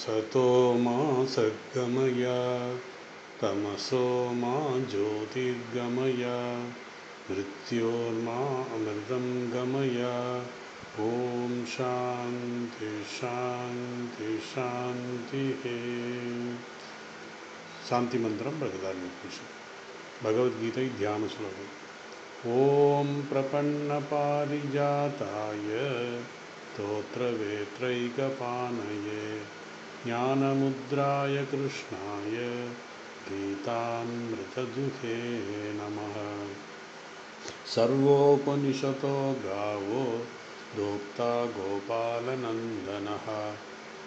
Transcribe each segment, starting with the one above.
सतो मा सद्गमय तमसो मा ज्योतिर्गमय मृत्योर्मा अमृतं गमय। ओम शांति शांति शांति। शांति मंत्रम बृहदारण्यकोशम् भगवद्गीता ध्यान श्लोकम्। ओम प्रपन्न पारिजाताय स्तोत्रवेत्रैकपाणये ज्ञानमुद्राय कृष्णाय गीतामृतदुहे नमः। सर्वोपनिषतो गावो दोक्ता गोपालनन्दनः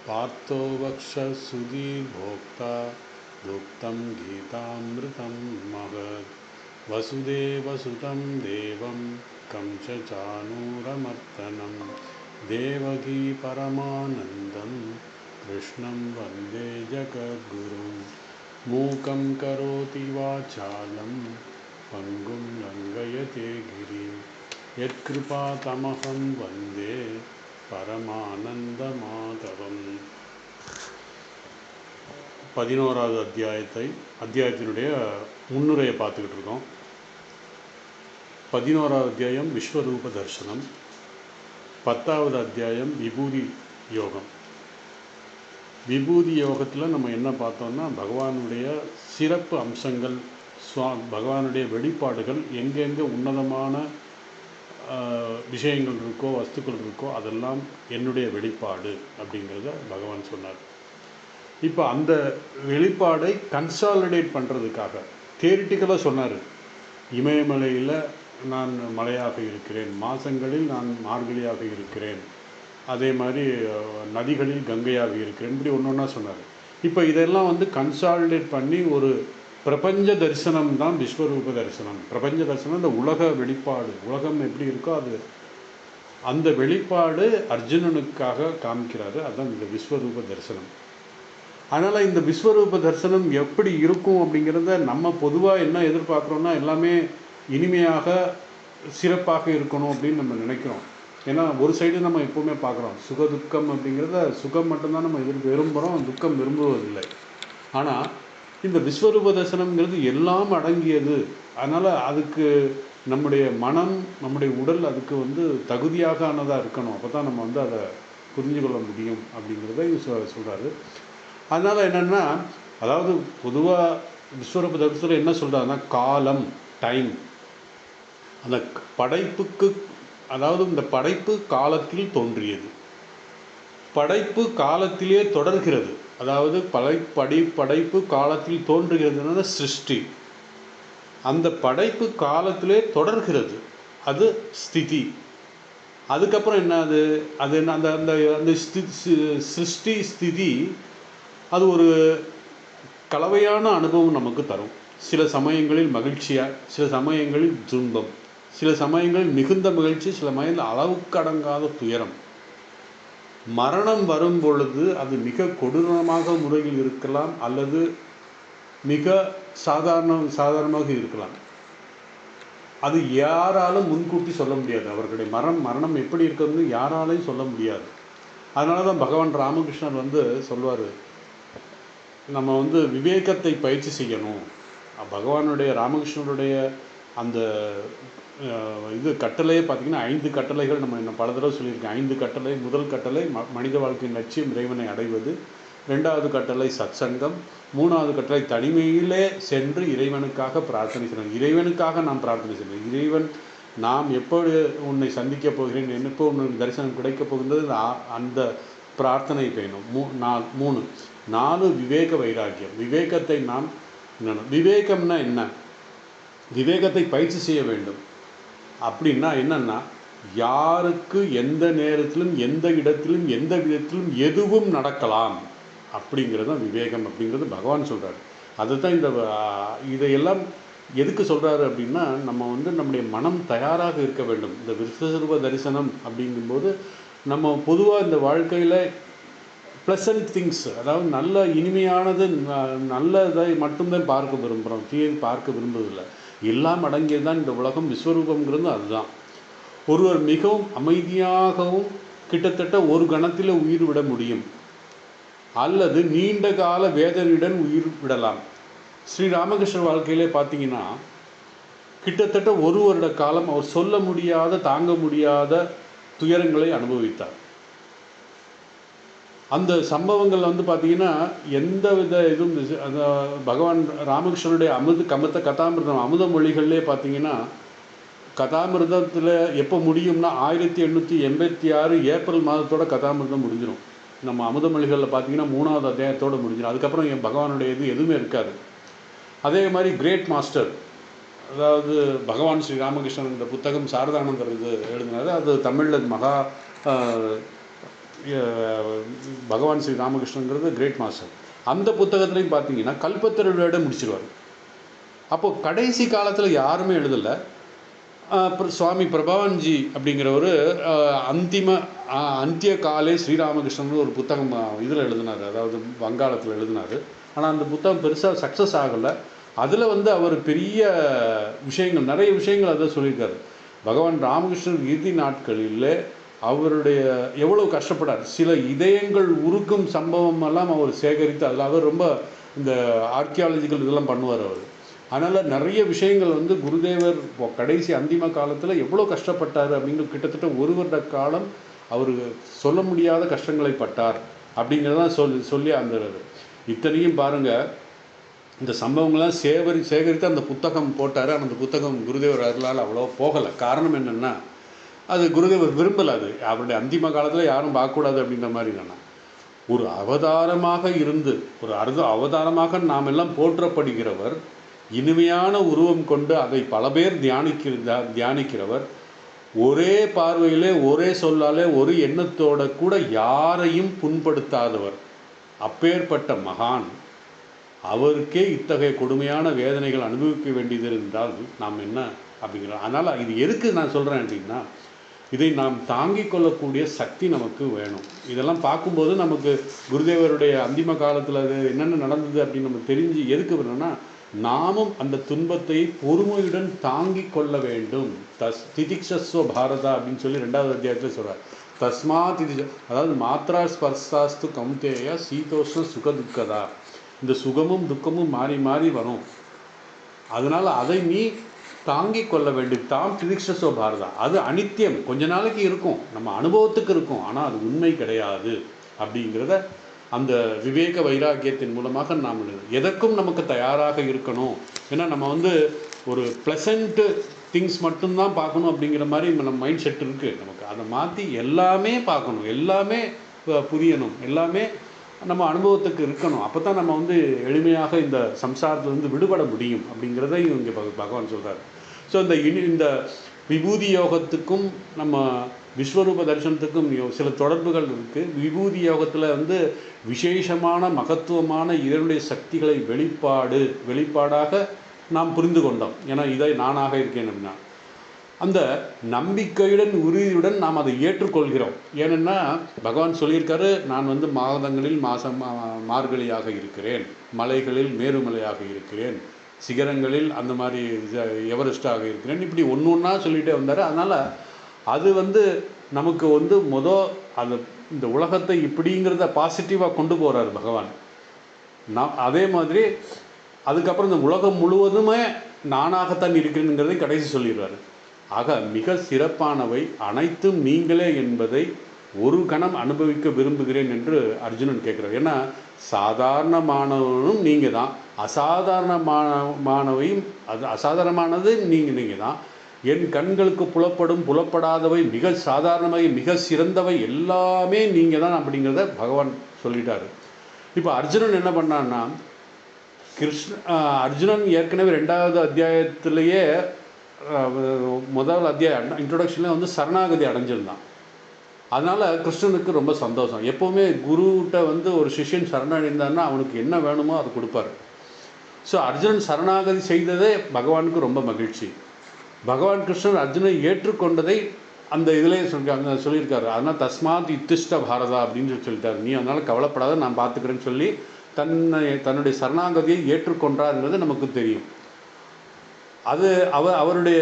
पार्थो वक्षसुधीर्भोक्ता दुक्तं गीतामृतं महत्। वसुदेवसुतं देवं कंसचाणूरमर्दनं देवकी परमानन्दं कृष्णं वन्दे जगद्गुरुं। मूकं करोति वाचालं पङ्गुं लङ्घयते गिरिं यत्कृपातमहं वन्दे பரமானந்தமாதவம். 11வது அத்தியாயத்தினுடைய முன்னுரையை பார்த்துக்கிட்டு இருக்கோம். 11வது அத்தியாயம் விஸ்வரூப தரிசனம், 10வது அத்தியாயம் விபூதி யோகம். விபூதி யோகத்தில் நம்ம என்ன பார்த்தோம்னா, பகவானுடைய சிறப்பு அம்சங்கள், பகவானுடைய வெளிப்பாடுகள், எங்கெங்கே உன்னதமான விஷயங்கள் இருக்கோ, வஸ்துக்கள் இருக்கோ, அதெல்லாம் என்னுடைய வெளிப்பாடு அப்படிங்கிறத பகவான் சொன்னார். இப்போ அந்த வெளிப்பாடை கன்சாலிடேட் பண்ணுறதுக்காக தியரிட்டிக்கலாக சொன்னார். இமயமலையில் நான் மலையாக இருக்கிறேன், மாதங்களில் நான் மார்கழியாக இருக்கிறேன், அதே மாதிரி நதிகளில் கங்கையாக இருக்கிறேன், இப்படி ஒன்று ஒன்றா சொன்னார். இப்போ இதெல்லாம் கன்சாலிடேட் பண்ணி ஒரு பிரபஞ்ச தரிசனம் தான் விஸ்வரூப தரிசனம். பிரபஞ்ச தரிசனம் இந்த உலக வெளிப்பாடு, உலகம் எப்படி இருக்கோ அது, அந்த வெளிப்பாடு அர்ஜுனனுக்காக காமிக்கிறாரு. அதுதான் இந்த விஸ்வரூப தரிசனம். அதனால் இந்த விஸ்வரூப தரிசனம் எப்படி இருக்கும் அப்படிங்கிறத நம்ம பொதுவாக என்ன எதிர்பார்க்குறோன்னா, எல்லாமே இனிமையாக சிறப்பாக இருக்கணும் அப்படின்னு நம்ம நினைக்கிறோம். ஏன்னா ஒரு சைடு நம்ம எப்போவுமே பார்க்குறோம், சுக துக்கம் அப்படிங்கிறத, சுகம் மட்டும்தான் நம்ம விரும்புகிறோம், துக்கம் விரும்புவதில்லை. ஆனால் இந்த விஸ்வரூப தரிசனம்ங்கிறது எல்லாம் அடங்கியது. அதனால் அதுக்கு நம்முடைய மனம், நம்முடைய உடல் அதுக்கு தகுதியானதாக இருக்கணும். அப்போ தான் நம்ம அதை புரிஞ்சு கொள்ள முடியும் அப்படிங்கிறத சொல்கிறாரு. அதனால் என்னென்னா, அதாவது பொதுவாக விஸ்வரூப தரிசனம் என்ன சொல்கிறாருன்னா, காலம், டைம், அந்த படைப்புக்கு, அதாவது இந்த படைப்பு காலத்தில் தோன்றியது, படைப்பு காலத்திலே தொடர்கிறது. அதாவது படைப்பு காலத்தில் தோன்றுகிறதுனால சிருஷ்டி, அந்த படைப்பு காலத்திலே தொடர்கிறது, அது ஸ்திதி. அதுக்கப்புறம் என்ன, அது என்ன, அந்த அந்த அந்த சிருஷ்டி ஸ்திதி அது ஒரு கலவையான அனுபவம் நமக்கு தரும். சில சமயங்களில் மகிழ்ச்சியாக, சில சமயங்களில் துன்பம், சில சமயங்களில் மிகுந்த மகிழ்ச்சி, சில சமயங்களில் அளவுக்கு அடங்காத துயரம். மரணம் வரும் பொழுது அது மிக கொடூரமாக முறையில் இருக்கலாம், அல்லது மிக சாதாரணமாக இருக்கலாம். அது யாராலும் முன்கூட்டி சொல்ல முடியாது. அவர்களுடைய மரணம் எப்படி இருக்கிறதுன்னு யாராலையும் சொல்ல முடியாது. அதனால தான் பகவான் ராமகிருஷ்ணர் சொல்வார், நம்ம விவேகத்தை பயிற்சி செய்யணும். பகவானுடைய ராமகிருஷ்ணருடைய அந்த கட்டளையே பார்த்திங்கன்னா 5 கட்டளைகள் நம்ம பல தடவை சொல்லியிருக்கேன். 5 கட்டளை. முதல் கட்டளை மனித வாழ்க்கையின் லட்சியம் இறைவனை அடைவது. 2வது கட்டளை சத்சங்கம். 3வது கட்டளை தனிமையிலே சென்று இறைவனுக்காக பிரார்த்தனை செய்யணும். இறைவனுக்காக நாம் பிரார்த்தனை செய்யணும். இறைவன், நாம் எப்போ உன்னை சந்திக்கப் போகிறேன், எப்போ உன்னுக்கு தரிசனம் கிடைக்கப் போகின்றது, அந்த பிரார்த்தனை வேணும். 4 விவேக வைராக்கியம். விவேகத்தை நாம், விவேகம்னா என்ன, விவேகத்தை பயிற்சி செய்ய வேண்டும். அப்படின்னா என்னன்னா, யாருக்கு எந்த நேரத்திலும் எந்த இடத்திலும் எந்த விதத்திலும் எதுவும் நடக்கலாம் அப்படிங்கிறது தான் விவேகம் அப்படிங்கிறது பகவான் சொல்கிறார். அதுதான் இதையெல்லாம் எதுக்கு சொல்கிறாரு அப்படின்னா, நம்ம நம்முடைய மனம் தயாராக இருக்க வேண்டும். இந்த விஸ்வரூப தரிசனம் அப்படிங்கும்போது நம்ம பொதுவாக இந்த வாழ்க்கையில் ப்ளசன்ட் திங்ஸ், அதாவது நல்ல இனிமையானது, நல்லதை மட்டும்தான் பார்க்க விரும்புகிறோம், தீயை பார்க்க விரும்புவதில்லை. எல்லாம் அடங்கியது தான் இந்த உலகம். விஸ்வரூபங்கிறது அதுதான். ஒருவர் மிகவும் அமைதியாகவும் கிட்டத்தட்ட ஒரு கணத்தில் உயிர் விட முடியும். அல்லது நீண்ட கால வேதனையுடன் உயிர் விடலாம். ஸ்ரீ ராமகிருஷ்ணர் வாழ்க்கையிலே பார்த்தீங்கன்னா கிட்டத்தட்ட 1 வருட காலம் அவர் சொல்ல முடியாத, தாங்க முடியாத துயரங்களை அனுபவித்தார். அந்த சம்பவங்கள் வந்து பார்த்தீங்கன்னா எந்த வித இதுவும் அந்த பகவான் ராமகிருஷ்ணனுடைய கதாமிர்தம் அமுத மொழிகள்லே பார்த்தீங்கன்னா கதாமிர்தத்தில் எப்போ முடியும்னா 1886 ஏப்ரல் மாதத்தோட கதாமிர்தம் முடிஞ்சிடும். நம்ம அமுத மொழிகளில் பார்த்தீங்கன்னா 3வது அத்தியாயத்தோடு முடிஞ்சிடும். அதுக்கப்புறம் பகவானுடைய இது எதுவுமே இருக்காது. அதே மாதிரி கிரேட் மாஸ்டர், அதாவது பகவான் ஸ்ரீ ராமகிருஷ்ணன் இந்த புத்தகம் சாரதானந்தர் இது எழுதினார். அது தமிழில் பகவான் ஸ்ரீ ராமகிருஷ்ணங்கிறது கிரேட் மாஸ்டர். அந்த புத்தகத்துலையும் பார்த்தீங்கன்னா கல்பத்தருவிட முடிச்சிருவார். அப்போது கடைசி காலத்தில் யாருமே எழுதலை. சுவாமி பிரபாவன்ஜி அப்படிங்கிறவர் அந்திய காலே ஸ்ரீராமகிருஷ்ணன் ஒரு புத்தகம் இதில் எழுதினார், அதாவது வங்காளத்தில் எழுதினார். ஆனால் அந்த புத்தகம் பெருசாக சக்ஸஸ் ஆகலை. அதில் வந்து அவர் பெரிய விஷயங்கள், நிறைய விஷயங்கள் அதை சொல்லியிருக்காரு. பகவான் ராமகிருஷ்ணன் இறுதி நாட்களில் அவருடைய எவ்வளோ கஷ்டப்படார், சில இதயங்கள் உருக்கும் சம்பவம் எல்லாம் அவர் சேகரித்து அதில் அவர் ரொம்ப இந்த ஆர்கியாலஜிக்கல் இதெல்லாம் பண்ணுவார் அவர். அதனால் நிறைய விஷயங்கள் வந்து குருதேவர் கடைசி அந்திம காலத்தில் எவ்வளோ கஷ்டப்பட்டார் அப்படிங்கிற கிட்டத்தட்ட 1 வருட காலம் அவர் சொல்ல முடியாத கஷ்டங்களை பட்டார் அப்படிங்கிறதான் சொல்லி அந்த இத்தனையும் பாருங்கள். இந்த சம்பவங்கள்லாம் சேகரித்து அந்த புத்தகம் போட்டார். ஆனால் அந்த புத்தகம் குருதேவர் அருளால் அவ்வளோ போகலை. காரணம் என்னென்னா அது குருதேவர் விரும்பலை. அது அவருடைய அந்திம காலத்தில் யாரும் பார்க்கக்கூடாது அப்படின்ற மாதிரி என்னென்னா ஒரு அவதாரமாக இருந்து அவதாரமாக நாம் எல்லாம் போற்றப்படுகிறவர், இனிமையான உருவம் கொண்டு அதை பல பேர் தியானிக்கிறவர், ஒரே பார்வையிலே ஒரே சொல்லாலே ஒரு எண்ணத்தோட கூட யாரையும் புண்படுத்தாதவர், அப்பேற்பட்ட மகான் அவருக்கே இத்தகைய கொடுமையான வேதனைகள் அனுபவிக்க வேண்டியது இருந்தால் நாம் என்ன அப்படிங்கிறோம். அதனால் இது எதுக்கு நான் சொல்கிறேன் அப்படின்னா, இதை நாம் தாங்கிக் கொள்ளக்கூடிய சக்தி நமக்கு வேணும். இதெல்லாம் பார்க்கும்போது நமக்கு குருதேவருடைய அந்திம காலத்தில் அது என்னென்ன நடந்தது அப்படின்னு நம்ம தெரிஞ்சு எதுக்கு வேணும்னா நாமும் அந்த துன்பத்தை பொறுமையுடன் தாங்கிக் கொள்ள வேண்டும். திதிக்ஷஸ்வ பாரதா அப்படின்னு சொல்லி 2வது அத்தியாயத்தில் சொல்கிறார். தஸ்மா அதாவது மாத்ரா ஸ்பர்சாஸ்து கௌந்தேய சீதோஷ்ண சுக துக்கதா. இந்த சுகமும் துக்கமும் மாறி மாறி வரும். அதனால் அதை நீ தாங்கிக் கொள்ள வேண்டும். தாம் திதிக்ஷஸ்வ பாரதா, அது அனித்தியம், கொஞ்ச நாளைக்கு இருக்கும், நம்ம அனுபவத்துக்கு இருக்கும், ஆனால் அது உண்மை கிடையாது அப்படிங்கிறத அந்த விவேக வைராக்கியத்தின் மூலமாக நாம் எதற்கும் நமக்கு தயாராக இருக்கணும். ஏன்னா நம்ம வந்து ஒரு ப்ளசண்ட்டு திங்ஸ் மட்டும்தான் பார்க்கணும் அப்படிங்கிற மாதிரி நம்ம மைண்ட் செட் இருக்குது நமக்கு. அதை மாற்றி எல்லாமே பார்க்கணும், எல்லாமே புரியணும், எல்லாமே நம்ம அனுபவத்துக்கு இருக்கணும். அப்போ தான் நம்ம வந்து எளிமையாக இந்த சம்சாரத்துலேருந்து விடுபட முடியும் அப்படிங்கிறதையும் இங்கே பகவான் சொல்கிறார். ஸோ இந்த விபூதி யோகத்துக்கும் நம்ம விஸ்வரூப தரிசனத்துக்கும் சில தொடர்புகள் இருக்குது. விபூதி யோகத்தில் வந்து விசேஷமான மகத்துவமான இதனுடைய சக்திகளை வெளிப்பாடாக நாம் புரிந்து கொண்டோம். ஏன்னா இதை நானாக இருக்கேன் அப்படின்னா அந்த நம்பிக்கையுடன் உறுதியுடன் நாம் அதை ஏற்றுக்கொள்கிறோம். ஏன்னா பகவான் சொல்லியிருக்காரு, நான் வந்து மாதங்களில் மார்கழியாக இருக்கிறேன், மலைகளில் மேருமலையாக இருக்கிறேன், சிகரங்களில் அந்த மாதிரி எவரெஸ்டாக இருக்கிறேன், இப்படி ஒன்று ஒன்றா சொல்லிகிட்டே வந்தார். அதனால் அது வந்து நமக்கு வந்து அந்த இந்த உலகத்தை இப்படிங்கிறத பாசிட்டிவாக கொண்டு போகிறார் பகவான். அதே மாதிரி அதுக்கப்புறம் இந்த உலகம் முழுவதுமே நானாகத்தான் இருக்கிறேங்கிறதை கடைசி சொல்லிடுறாரு. ஆக மிக சிறப்பானவை அனைத்தும் நீங்களே என்பதை ஒரு கணம் அனுபவிக்க விரும்புகிறேன் என்று அர்ஜுனன் கேட்குறார். ஏன்னா சாதாரணமானவனும் நீங்கள் தான், அசாதாரணமானவையும் அசாதாரணமானது நீங்கள் தான், என் கண்களுக்கு புலப்படாதவை மிக சாதாரணவை மிக சிறந்தவை எல்லாமே நீங்கள் தான் அப்படிங்கிறத பகவான் சொல்லிட்டாரு. இப்போ அர்ஜுனன் என்ன பண்ணான்னா, அர்ஜுனன் ஏற்கனவே 2வது அத்தியாயத்திலேயே முதல் அத்தியாயம் இன்ட்ரோடக்ஷன்லேயே வந்து சரணாகதி அடைஞ்சிருந்தான். அதனால் கிருஷ்ணனுக்கு ரொம்ப சந்தோஷம். எப்போவுமே குருகிட்ட வந்து ஒரு சிஷ்யன் சரணடைந்தான்னா அவனுக்கு என்ன வேணுமோ அதை கொடுப்பார். ஸோ அர்ஜுனன் சரணாகதி செய்ததே பகவானுக்கு ரொம்ப மகிழ்ச்சி. பகவான் கிருஷ்ணன் அர்ஜுனை ஏற்றுக்கொண்டதை அந்த இதிலே சொல்லியிருக்காரு. அதனால் தஸ்மாத் யுத்திஷ்ட பாரதா அப்படின்னு சொல்லிட்டார். நீ அதனால் கவலைப்படாத, நான் பார்த்துக்கிறேன்னு சொல்லி தன்னுடைய சரணாகதியை ஏற்றுக்கொண்டாருங்கிறது நமக்கு தெரியும். அது அவருடைய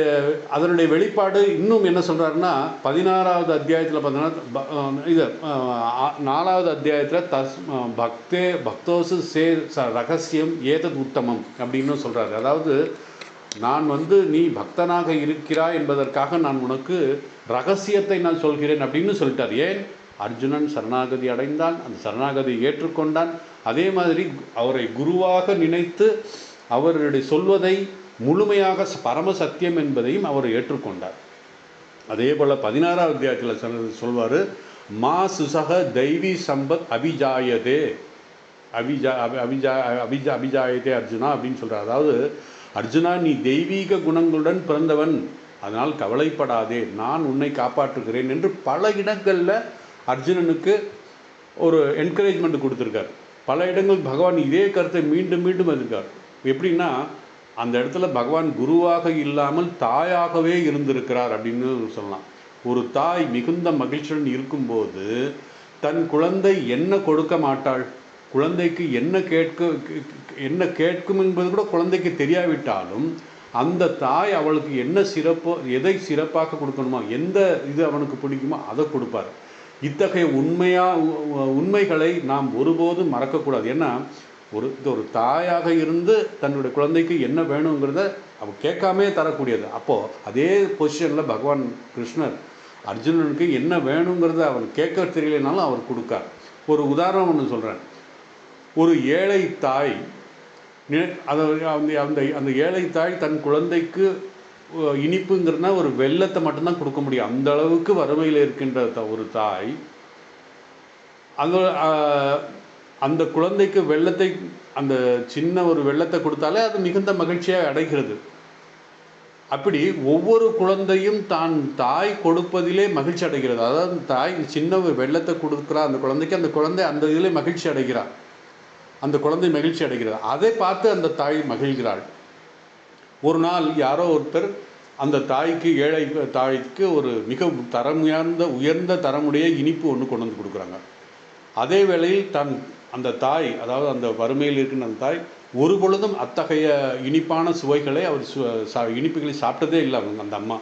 அதனுடைய வெளிப்பாடு இன்னும் என்ன சொல்கிறாருன்னா 16வது அத்தியாயத்தில் பார்த்தீங்கன்னா இது 4வது அத்தியாயத்தில் பக்தோசு ரகசியம் ஏதது உத்தமம் அப்படின்னு சொல்கிறாரு. அதாவது நான் நீ பக்தனாக இருக்கிறாய் என்பதற்காக நான் உனக்கு ரகசியத்தை நான் சொல்கிறேன் அப்படின்னு சொல்லிட்டார். ஏன்? அர்ஜுனன் சரணாகதி அடைந்தான், அந்த சரணாகதியை ஏற்றுக்கொண்டான். அதே மாதிரி அவரை குருவாக நினைத்து அவருடைய சொல்வதை முழுமையாக பரம சத்தியம் என்பதையும் அவர் ஏற்றுக்கொண்டார். அதே போல் 16வது அத்தியாயத்தில் சொல்வார், மா சுசக தெய்வீ சம்பத் அபிஜாயதே அபிஜாயதே அர்ஜுனா அப்படின்னு சொல்கிறார். அதாவது அர்ஜுனா, நீ தெய்வீக குணங்களுடன் பிறந்தவன், அதனால் கவலைப்படாதே, நான் உன்னை காப்பாற்றுகிறேன் என்று பல இடங்களில் அர்ஜுனனுக்கு ஒரு என்கரேஜ்மெண்ட் கொடுத்துருக்கார். பல இடங்கள் பகவான் இதே கருத்தை மீண்டும் மீண்டும் இருக்கார். எப்படின்னா, அந்த இடத்துல பகவான் குருவாக இல்லாமல் தாயாகவே இருந்திருக்கிறார் அப்படின்னு சொல்லலாம். ஒரு தாய் மிகுந்த மகிழ்ச்சியுடன் இருக்கும்போது தன் குழந்தை என்ன கொடுக்க மாட்டாள், குழந்தைக்கு என்ன கேட்கும் என்பது கூட குழந்தைக்கு தெரியாவிட்டாலும் அந்த தாய் அவளுக்கு என்ன சிறப்போ, எதை சிறப்பாக கொடுக்கணுமோ, எந்த இது அவனுக்கு பிடிக்குமோ அதை கொடுப்பார். இத்தகைய உண்மைகளை நாம் ஒருபோதும் மறக்கக்கூடாது. ஏன்னா ஒரு தாயாக இருந்து தன்னுடைய குழந்தைக்கு என்ன வேணுங்கிறத அவள் கேட்காமே தரக்கூடியது. அப்போது அதே பொசிஷனில் பகவான் கிருஷ்ணர் அர்ஜுனனுக்கு என்ன வேணுங்கிறத அவன் கேட்க தெரியலனாலும் அவர் கொடுக்கார். ஒரு உதாரணம் ஒன்று சொல்கிறேன். ஒரு ஏழை தாய் அந்த ஏழை தாய் தன் குழந்தைக்கு இனிப்புங்கிறதுனா ஒரு வெல்லத்தை மட்டும்தான் கொடுக்க முடியும். அந்த அளவுக்கு வறுமையில் இருக்கின்ற ஒரு தாய் அந்த குழந்தைக்கு வெள்ளத்தை, அந்த சின்ன ஒரு வெள்ளத்தை கொடுத்தாலே அது மிகுந்த மகிழ்ச்சியாக அடைகிறது. அப்படி ஒவ்வொரு குழந்தையும் தான் தாய் கொடுப்பதிலே மகிழ்ச்சி அடைகிறது. அதாவது தாய் சின்ன ஒரு வெள்ளத்தை கொடுக்குறா அந்த குழந்தைக்கு, அந்த குழந்தை அந்த இதிலே மகிழ்ச்சி அடைகிறார், அந்த குழந்தை மகிழ்ச்சி அடைகிறது. அதை பார்த்து அந்த தாய் மகிழ்கிறாள். ஒரு நாள் யாரோ ஒருத்தர் அந்த தாய்க்கு, ஏழை தாய்க்கு ஒரு மிக உயர்ந்த தரமுடைய இனிப்பு ஒன்று கொண்டு வந்து கொடுக்குறாங்க. அதே வேளையில் அந்த தாய், அதாவது அந்த வறுமையில் இருக்கின்ற அந்த தாய் ஒரு பொழுதும் அத்தகைய இனிப்பான சுவைகளை இனிப்புகளை சாப்பிட்டதே இல்லை அந்த அம்மா.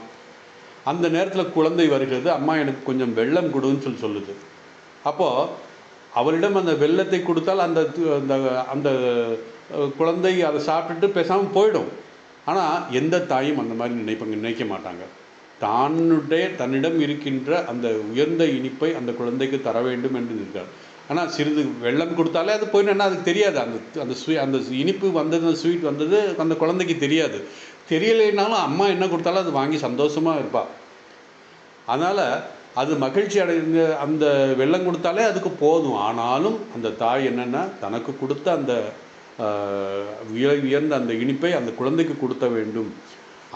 அந்த நேரத்தில் குழந்தை வருகிறது, அம்மா எனக்கு கொஞ்சம் வெல்லம் கொடுன்னு சொல்லுது. அப்போது அவரிடம் அந்த வெல்லத்தை கொடுத்தால் அந்த அந்த குழந்தை அதை சாப்பிட்டுட்டு பேசாமல் போயிடும். ஆனால் எந்த தாயும் அந்த மாதிரி நினைக்க மாட்டாங்க. தன்னிடம் இருக்கின்ற அந்த உயர்ந்த இனிப்பை அந்த குழந்தைக்கு தர வேண்டும் என்று இருக்கார். ஆனால் சிறிது வெல்லம் கொடுத்தாலே அது போயிடுன்னா அதுக்கு தெரியாது. அந்த இனிப்பு வந்தது, அந்த ஸ்வீட் வந்தது அந்த குழந்தைக்கு தெரியாது. தெரியலைனாலும் அம்மா என்ன கொடுத்தாலும் அது வாங்கி சந்தோஷமாக இருப்பாள். அதனால் அது மகிழ்ச்சி அடைந்த அந்த வெல்லம் கொடுத்தாலே அதுக்கு போதும். ஆனாலும் அந்த தாய் என்னென்னா தனக்கு கொடுத்த அந்த உயர்ந்த அந்த இனிப்பை அந்த குழந்தைக்கு கொடுத்த வேண்டும்.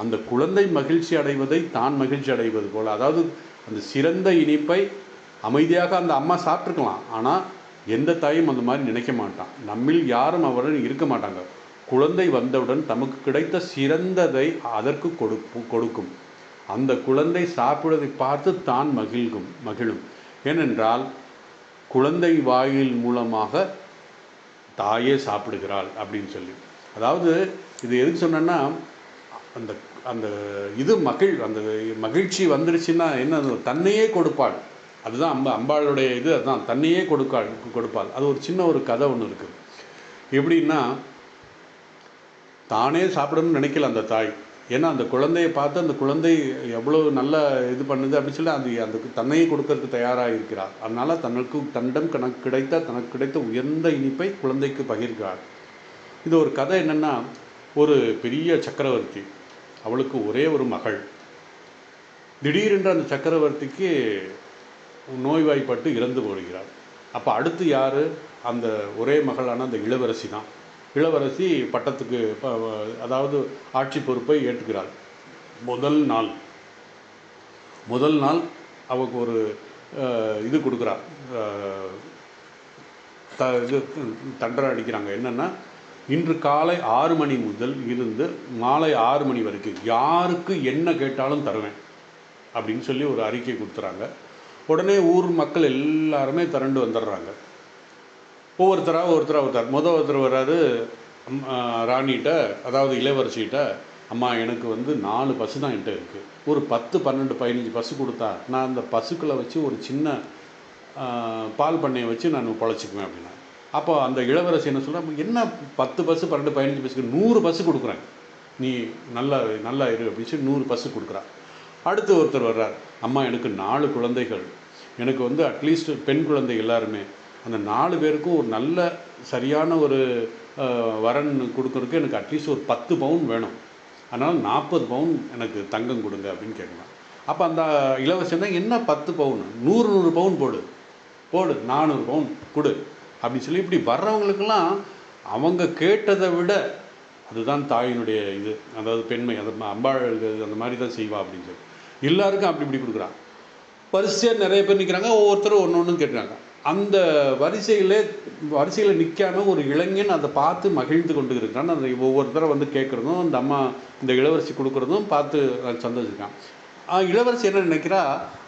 அந்த குழந்தை மகிழ்ச்சி அடைவதை தான் மகிழ்ச்சி அடைவது போல், அதாவது அந்த சிறந்த இனிப்பை அமைதியாக அந்த அம்மா சாப்பிட்ருக்கலாம். ஆனால் எந்த தாயும் அந்த மாதிரி நினைக்க மாட்டான். நம்மில் யாரும் அவருடன் இருக்க மாட்டாங்க. குழந்தை வந்தவுடன் தமக்கு கிடைத்த சிறந்ததை அதற்கு கொடுக்கும். அந்த குழந்தை சாப்பிடுவதை பார்த்து தான் மகிழும். ஏனென்றால் குழந்தை வாயில் மூலமாக தாயே சாப்பிடுகிறாள் அப்படின்னு சொல்லி. அதாவது இது எதுக்கு சொன்னேன்னா, அந்த அந்த அந்த மகிழ்ச்சி வந்துருச்சுன்னா என்ன, தன்னையே கொடுப்பாள். அதுதான் அம்பாளுடைய இது, அதுதான் தன்னையே கொடுப்பாள். அது ஒரு சின்ன ஒரு கதை ஒன்று இருக்குது. எப்படின்னா, தானே சாப்பிடணும்னு நினைக்கல அந்த தாய். ஏன்னா அந்த குழந்தையை பார்த்து அந்த குழந்தை எவ்வளோ நல்லா இது பண்ணுது அப்படின்னு சொல்லி அந்த தன்னையே கொடுக்கறதுக்கு தயாராக இருக்கிறார். அதனால் தன்னிடம் தனக்கு கிடைத்த உயர்ந்த இனிப்பை குழந்தைக்கு பகிர்கிறாள். இது ஒரு கதை. என்னென்னா, ஒரு பெரிய சக்கரவர்த்தி, அவளுக்கு ஒரே ஒரு மகள். திடீரென்று அந்த சக்கரவர்த்திக்கு நோய்வாய்ப்பட்டு இறந்து போகிறார். அப்போ அடுத்து யார்? அந்த ஒரே மகளான அந்த இளவரசி தான். இளவரசி பட்டத்துக்கு அதாவது ஆட்சி பொறுப்பை ஏற்றுக்கிறாள். முதல் நாள் அவருக்கு ஒரு இது கொடுக்குறா, இது தண்டனை அடிக்கிறாங்க. என்னென்னா, இன்று காலை 6 மணி முதல் இருந்து மாலை 6 மணி வரைக்கும் யாருக்கு என்ன கேட்டாலும் தருவேன் அப்படின்னு சொல்லி ஒரு அறிக்கை கொடுத்துறாங்க. உடனே ஊர் மக்கள் எல்லாருமே திரண்டு வந்துடுறாங்க. ஒவ்வொருத்தர் ஒருத்தர் வர்றாரு. ராணிகிட்ட, அதாவது இளவரசிகிட்ட, அம்மா எனக்கு வந்து 4 பசு தான் என்கிட்ட இருக்குது, ஒரு 10 12 15 பசு கொடுத்தா நான் அந்த பசுக்களை வச்சு ஒரு சின்ன பால் பண்ணையை வச்சு நான் பொழைச்சிக்குவேன் அப்படின்னா. அப்போ அந்த இளவரசி என்ன சொல்கிறேன், என்ன 10 பசு 12 15 பசுக்கு 100 பசு கொடுக்குறேன், நீ நல்லா நல்லா இரு அப்படின்னு சொல்லி 100 பசு கொடுக்குறான். அடுத்து ஒருத்தர் வர்றார், அம்மா எனக்கு 4 குழந்தைகள், எனக்கு வந்து அட்லீஸ்ட் பெண் குழந்தை எல்லாருமே, அந்த 4 பேருக்கும் ஒரு நல்ல சரியான ஒரு வரன் கொடுக்குறதுக்கு எனக்கு அட்லீஸ்ட் ஒரு 10 பவுன் வேணும், அதனால் 40 பவுன் எனக்கு தங்கம் கொடுங்க அப்படின்னு கேட்கலாம். அப்போ அந்த இளவரசன் தான், என்ன 10 பவுன், 100 பவுன் போடு 400 பவுன் கொடு அப்படின்னு சொல்லி இப்படி வர்றவங்களுக்கெல்லாம் அவங்க கேட்டதை விட அதுதான் தாயினுடைய இது, அதாவது பெண்மை, அது அம்பாள் அந்த மாதிரி தான் செய்வா அப்படின்னு சொல்லி எல்லாருக்கும் அப்படி இப்படி கொடுக்குறான். வரிசையாக நிறைய பேர் நிற்கிறாங்க, ஒவ்வொருத்தரும் ஒன்று ஒன்று கேட்டுறாங்க. அந்த வரிசையில் நிற்காம ஒரு இளைஞன் அதை பார்த்து மகிழ்ந்து கொண்டு இருக்கிறான். அந்த ஒவ்வொருத்தரை வந்து கேட்குறதும் அந்த அம்மா இந்த இளவரசி கொடுக்குறதும் பார்த்து சந்தோஷிருக்கான். இளவரசி என்ன நினைக்கிறா,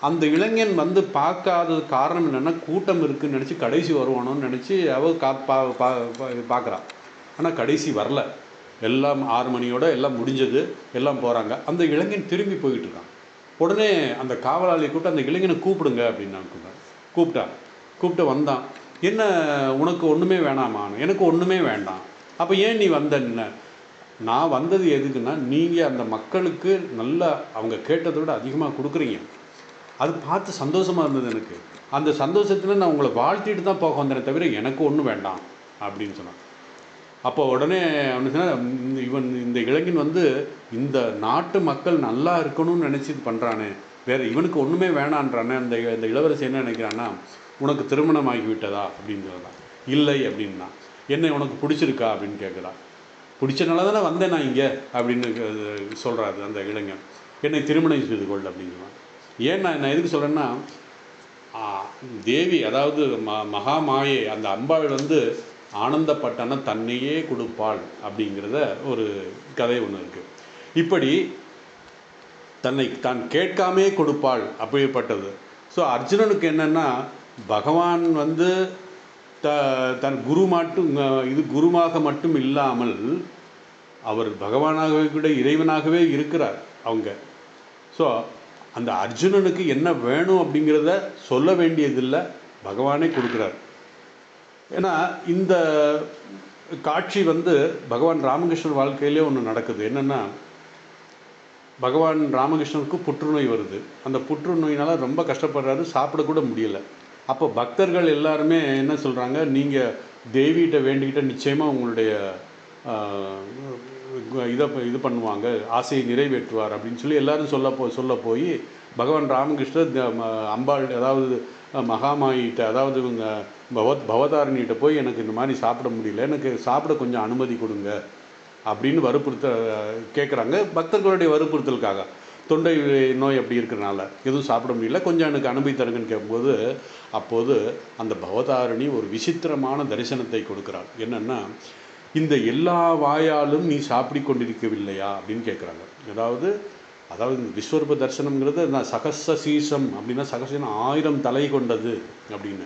அந்த இளைஞன் வந்து பார்க்காதது காரணம் என்னென்னா கூட்டம் இருக்குதுன்னு நினச்சி கடைசி வருவானோன்னு நினச்சி அவள் பார்க்குறான். ஆனால் கடைசி வரல, எல்லாம் 6 மணியோட எல்லாம் முடிஞ்சது, எல்லாம் போகிறாங்க. அந்த இளைஞன் திரும்பி போய்கிட்டு இருக்கான். உடனே அந்த காவலாளியை கூப்பிட்டு அந்த இளைஞனை கூப்பிடுங்க அப்படின்னு நான் கூப்பிட்டு வந்தான். என்ன உனக்கு ஒன்றுமே வேணாமா? எனக்கு ஒன்றுமே வேண்டாம். அப்போ ஏன் நீ வந்தன்ன? நான் வந்தது எதுக்குன்னா, நீங்கள் அந்த மக்களுக்கு நல்லா அவங்க கேட்டதை விட அதிகமாக கொடுக்குறீங்க, அது பார்த்து சந்தோஷமாக இருந்தது எனக்கு. அந்த சந்தோஷத்தில் நான் உங்களை வாழ்த்திட்டு தான் போக வந்தேனே தவிர எனக்கு ஒன்றும் வேண்டாம் அப்படின்னு சொன்னான். அப்போ உடனே அவனு சொன்னால், இந்த இளைஞன் வந்து இந்த நாட்டு மக்கள் நல்லா இருக்கணும்னு நினச்சி இது பண்ணுறானே, வேறு இவனுக்கு ஒன்றுமே வேணான்றானே. இந்த இளவரசி என்ன நினைக்கிறான்னா, உனக்கு திருமணம் ஆகிவிட்டதா அப்படின்னு சொல்லலாம். இல்லை அப்படின்னா, என்ன உனக்கு பிடிச்சிருக்கா அப்படின்னு கேட்குறான். பிடிச்சனால தானே வந்தேன் நான் இங்கே அப்படின்னு சொல்கிறாரு அந்த இளைஞன். என்னை திருமணம் செய்து கொள் அப்படின்னு சொன்னான். ஏன் நான் எதுக்கு சொல்கிறேன்னா, தேவி அதாவது மகாமாயை அந்த அம்பாள் வந்து ஆனந்தப்பட்டான தன்னையே கொடுப்பாள் அப்படிங்கிறத ஒரு கதை ஒன்று இருக்குது. இப்படி தான் கேட்காமே கொடுப்பாள் அப்படிப்பட்டது. ஸோ அர்ஜுனனுக்கு என்னென்னா, பகவான் வந்து தன் குருவாக மட்டும் இல்லாமல் அவர் பகவானாகவே கூட இறைவனாகவே இருக்கிறார் அவங்க. ஸோ அந்த அர்ஜுனனுக்கு என்ன வேணும் அப்படிங்கிறத சொல்ல வேண்டியதில்லை, பகவானே கொடுக்குறார். ஏன்னா இந்த காட்சி வந்து பகவான் ராமகிருஷ்ணர் வாழ்க்கையிலே ஒன்று நடக்குது. என்னென்னா, பகவான் ராமகிருஷ்ணனுக்கு புற்றுநோய் வருது. அந்த புற்றுநோயினால் ரொம்ப கஷ்டப்படுறாரு, சாப்பிடக்கூட முடியலை. அப்போ பக்தர்கள் எல்லாருமே என்ன சொல்கிறாங்க, நீங்கள் தேவிகிட்ட வேண்டிக்கிட்ட நிச்சயமாக உங்களுடைய இது பண்ணுவாங்க, ஆசையை நிறைவேற்றுவார் அப்படின்னு சொல்லி எல்லோரும் சொல்ல போய் பகவான் ராமகிருஷ்ணர் அம்பாள் அதாவது மகாமாயிட்ட அதாவது இவங்க பவதாரணிகிட்ட போய் எனக்கு இந்த மாதிரி சாப்பிட முடியல, எனக்கு சாப்பிட கொஞ்சம் அனுமதி கொடுங்க அப்படின்னு கேட்குறாங்க. பக்தர்களுடைய வற்புறுத்தலுக்காக, தொண்டை நோய் அப்படி இருக்கிறனால எதுவும் சாப்பிட முடியல, கொஞ்சம் எனக்கு அனுமதி தருங்கன்னு கேட்கும்போது, அப்போது அந்த பவதாரணி ஒரு விசித்திரமான தரிசனத்தை கொடுக்குறாள். என்னென்னா, இந்த எல்லா வாயாலும் நீ சாப்பிடி கொண்டிருக்கவில்லையா அப்படின்னு கேட்குறாங்க. அதாவது இந்த விஸ்வரூப தரிசனம்ங்கிறது நான் சகச சீசம் அப்படின்னா, சகசீனம் 1000 தலை கொண்டது அப்படின்னு.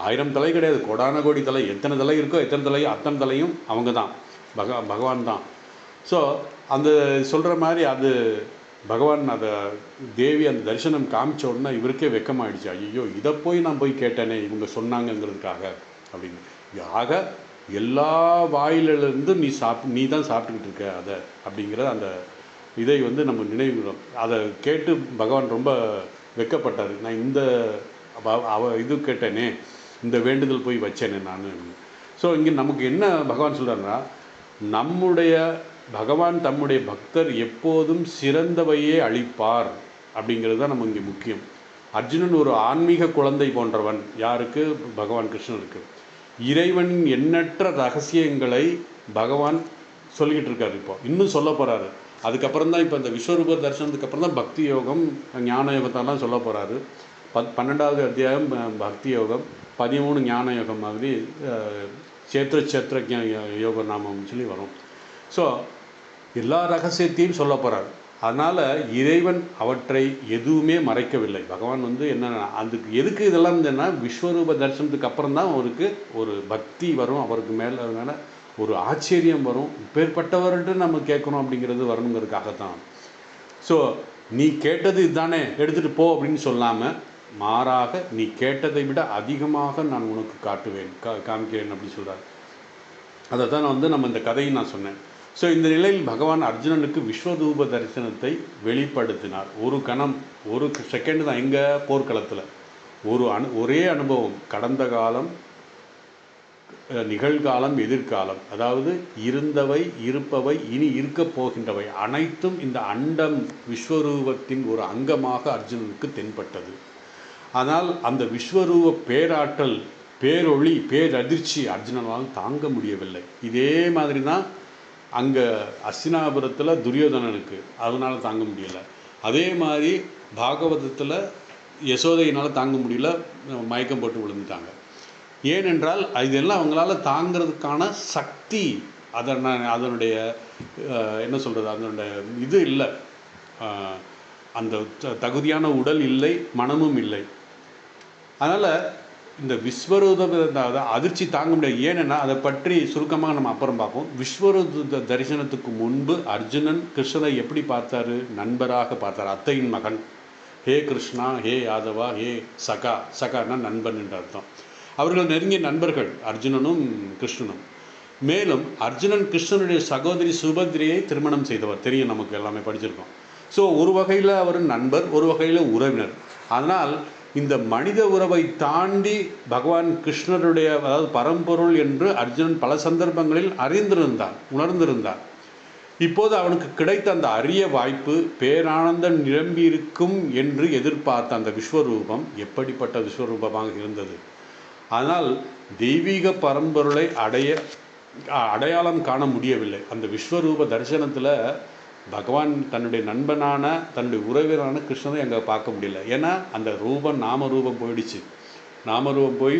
1000 தலை கிடையாது, கோடான கோடி தலை, எத்தனை தலை இருக்கோ எத்தனை தலையோ அத்தனை தலையும் அவங்க தான், பகவான் தான். ஸோ அந்த சொல்கிற மாதிரி அது பகவான் அதை தேவி அந்த தரிசனம் காமிச்ச உடனே இவருக்கே வெக்கமாயிடுச்சு. ஐயோ, இதை நான் போய் கேட்டேனே இவங்க சொன்னாங்கங்கிறதுக்காக அப்படின்னு. ஆக எல்லா வாயிலிருந்து நீ தான் சாப்பிட்டுக்கிட்டு இருக்க அதை அப்படிங்கிற அந்த இதை வந்து நம்ம நினைவுகிறோம். அதை கேட்டு பகவான் ரொம்ப வெக்கப்பட்டார். நான் இந்த இது கேட்டேனே, இந்த வேண்டுதல் போய் வச்சேனே நான். ஸோ இங்கே நமக்கு என்ன பகவான் சொல்கிறாருன்னா, நம்முடைய பகவான் தம்முடைய பக்தர் எப்போதும் சிறந்தவையே அளிப்பார் அப்படிங்கிறது தான் நம்ம இங்கே முக்கியம். அர்ஜுனன் ஒரு ஆன்மீக குழந்தை போன்றவன். யாருக்கு? பகவான் கிருஷ்ணருக்கு. இறைவனின் எண்ணற்ற ரகசியங்களை பகவான் சொல்லிக்கிட்டு இருக்காரு. இப்போ இன்னும் சொல்ல போகிறாரு. அதுக்கப்புறம் தான் இப்போ இந்த விஸ்வரூப தரிசனத்துக்கு அப்புறம் தான் பக்தி யோகம் ஞான யோகத்தெல்லாம் சொல்ல போகிறாரு. 12வது அத்தியாயம் பக்தி யோகம், 13 ஞான யோகம் மாதிரி சேத்திர யோக நாமம்னு சொல்லி வரும். ஸோ எல்லா ரகசியத்தையும் சொல்ல போகிறார். அதனால் இறைவன் அவற்றை எதுவுமே மறைக்கவில்லை. பகவான் வந்து என்னென்ன அதுக்கு எதுக்கு இதெல்லாம் இருந்ததுன்னா, விஸ்வரூப தரிசனத்துக்கு அப்புறம் தான் அவருக்கு ஒரு பக்தி வரும், அவருக்கு மேலே ஒரு ஆச்சரியம் வரும். இப்பேற்பட்டவர்கிட்ட நம்ம கேட்கணும் அப்படிங்கிறது வரணுங்கிறதுக்காகத்தான். ஸோ நீ கேட்டது இதுதானே, எடுத்துகிட்டு போ அப்படின்னு சொல்லாமல், மாறாக நீ கேட்டதை விட அதிகமாக நான் உனக்கு காட்டுவேன், காமிக்கிறேன் அப்படின்னு சொல்கிறார். அதை தான் நம்ம இந்த கதையை நான் சொன்னேன். ஸோ இந்த நிலையில் பகவான் அர்ஜுனனுக்கு விஸ்வரூப தரிசனத்தை வெளிப்படுத்தினார். ஒரு கணம், ஒரு செகண்ட் தான். எங்கே? போர்க்களத்தில். ஒரே அனுபவம். கடந்த காலம், நிகழ்காலம், எதிர்காலம், அதாவது இருந்தவை, இருப்பவை, இனி இருக்கப் போகின்றவை அனைத்தும் இந்த அண்டம் விஸ்வரூபத்தின் ஒரு அங்கமாக அர்ஜுனனுக்கு தென்பட்டது. ஆனால் அந்த விஸ்வரூப பேராற்றல், பேரொளி, பேரதிர்ச்சி அர்ஜுனனால் தாங்க முடியவில்லை. இதே மாதிரி தான் அங்கே அஸ்தினாபுரத்தில் துரியோதனனுக்கு, அதனால் தாங்க முடியலை. அதே மாதிரி பாகவதத்தில் யசோதையினால் தாங்க முடியல, மயக்கம் போட்டு விழுந்துட்டாங்க. ஏனென்றால் இதெல்லாம் அவங்களால தாங்கிறதுக்கான சக்தி, அதனுடைய என்ன சொல்கிறது, அதனுடைய இது இல்லை, அந்த தகுதியான உடல் இல்லை, மனமும் இல்லை. அதனால் இந்த விஸ்வரூப அதிர்ச்சி தாங்க முடியாது. ஏன்னா அதை பற்றி சுருக்கமாக நம்ம அப்புறம் பார்ப்போம். விஸ்வரூப தரிசனத்துக்கு முன்பு அர்ஜுனன் கிருஷ்ணனை எப்படி பார்த்தாரு? நண்பராக பார்த்தார். அத்தையின் மகன். ஹே கிருஷ்ணா, ஹே யாதவா, ஹே சகா. சகான்னா நண்பன் என்ற அர்த்தம். அவர்கள் நெருங்கிய நண்பர்கள் அர்ஜுனனும் கிருஷ்ணனும். மேலும் அர்ஜுனன் கிருஷ்ணனுடைய சகோதரி சுபத்ரியை திருமணம் செய்தவர். தெரியும், நமக்கு எல்லாமே படிச்சிருக்கோம். ஸோ ஒரு வகையில் அவர் நண்பர், ஒரு வகையில் உறவினர். அதனால் இந்த மனித உறவை தாண்டி பகவான் கிருஷ்ணருடைய, அதாவது பரம்பொருள் என்று அர்ஜுனன் பல சந்தர்ப்பங்களில் அறிந்திருந்தான், உணர்ந்திருந்தான். இப்போது அவனுக்கு கிடைத்த அந்த அரிய வாய்ப்பு, பேரானந்தம் நிரம்பியிருக்கும் என்று எதிர்பார்த்த அந்த விஸ்வரூபம் எப்படிப்பட்ட விஸ்வரூபமாக இருந்தது. ஆனால் தெய்வீக பரம்பொருளை அடையாளம் காண முடியவில்லை. அந்த விஸ்வரூப தரிசனத்தில் பகவான் தன்னுடைய நண்பனான, தன்னுடைய உறவினரான கிருஷ்ணனை அங்கே பார்க்க முடியல. ஏன்னா அந்த ரூபம், நாமரூபம் போயிடுச்சு. நாமரூபம் போய்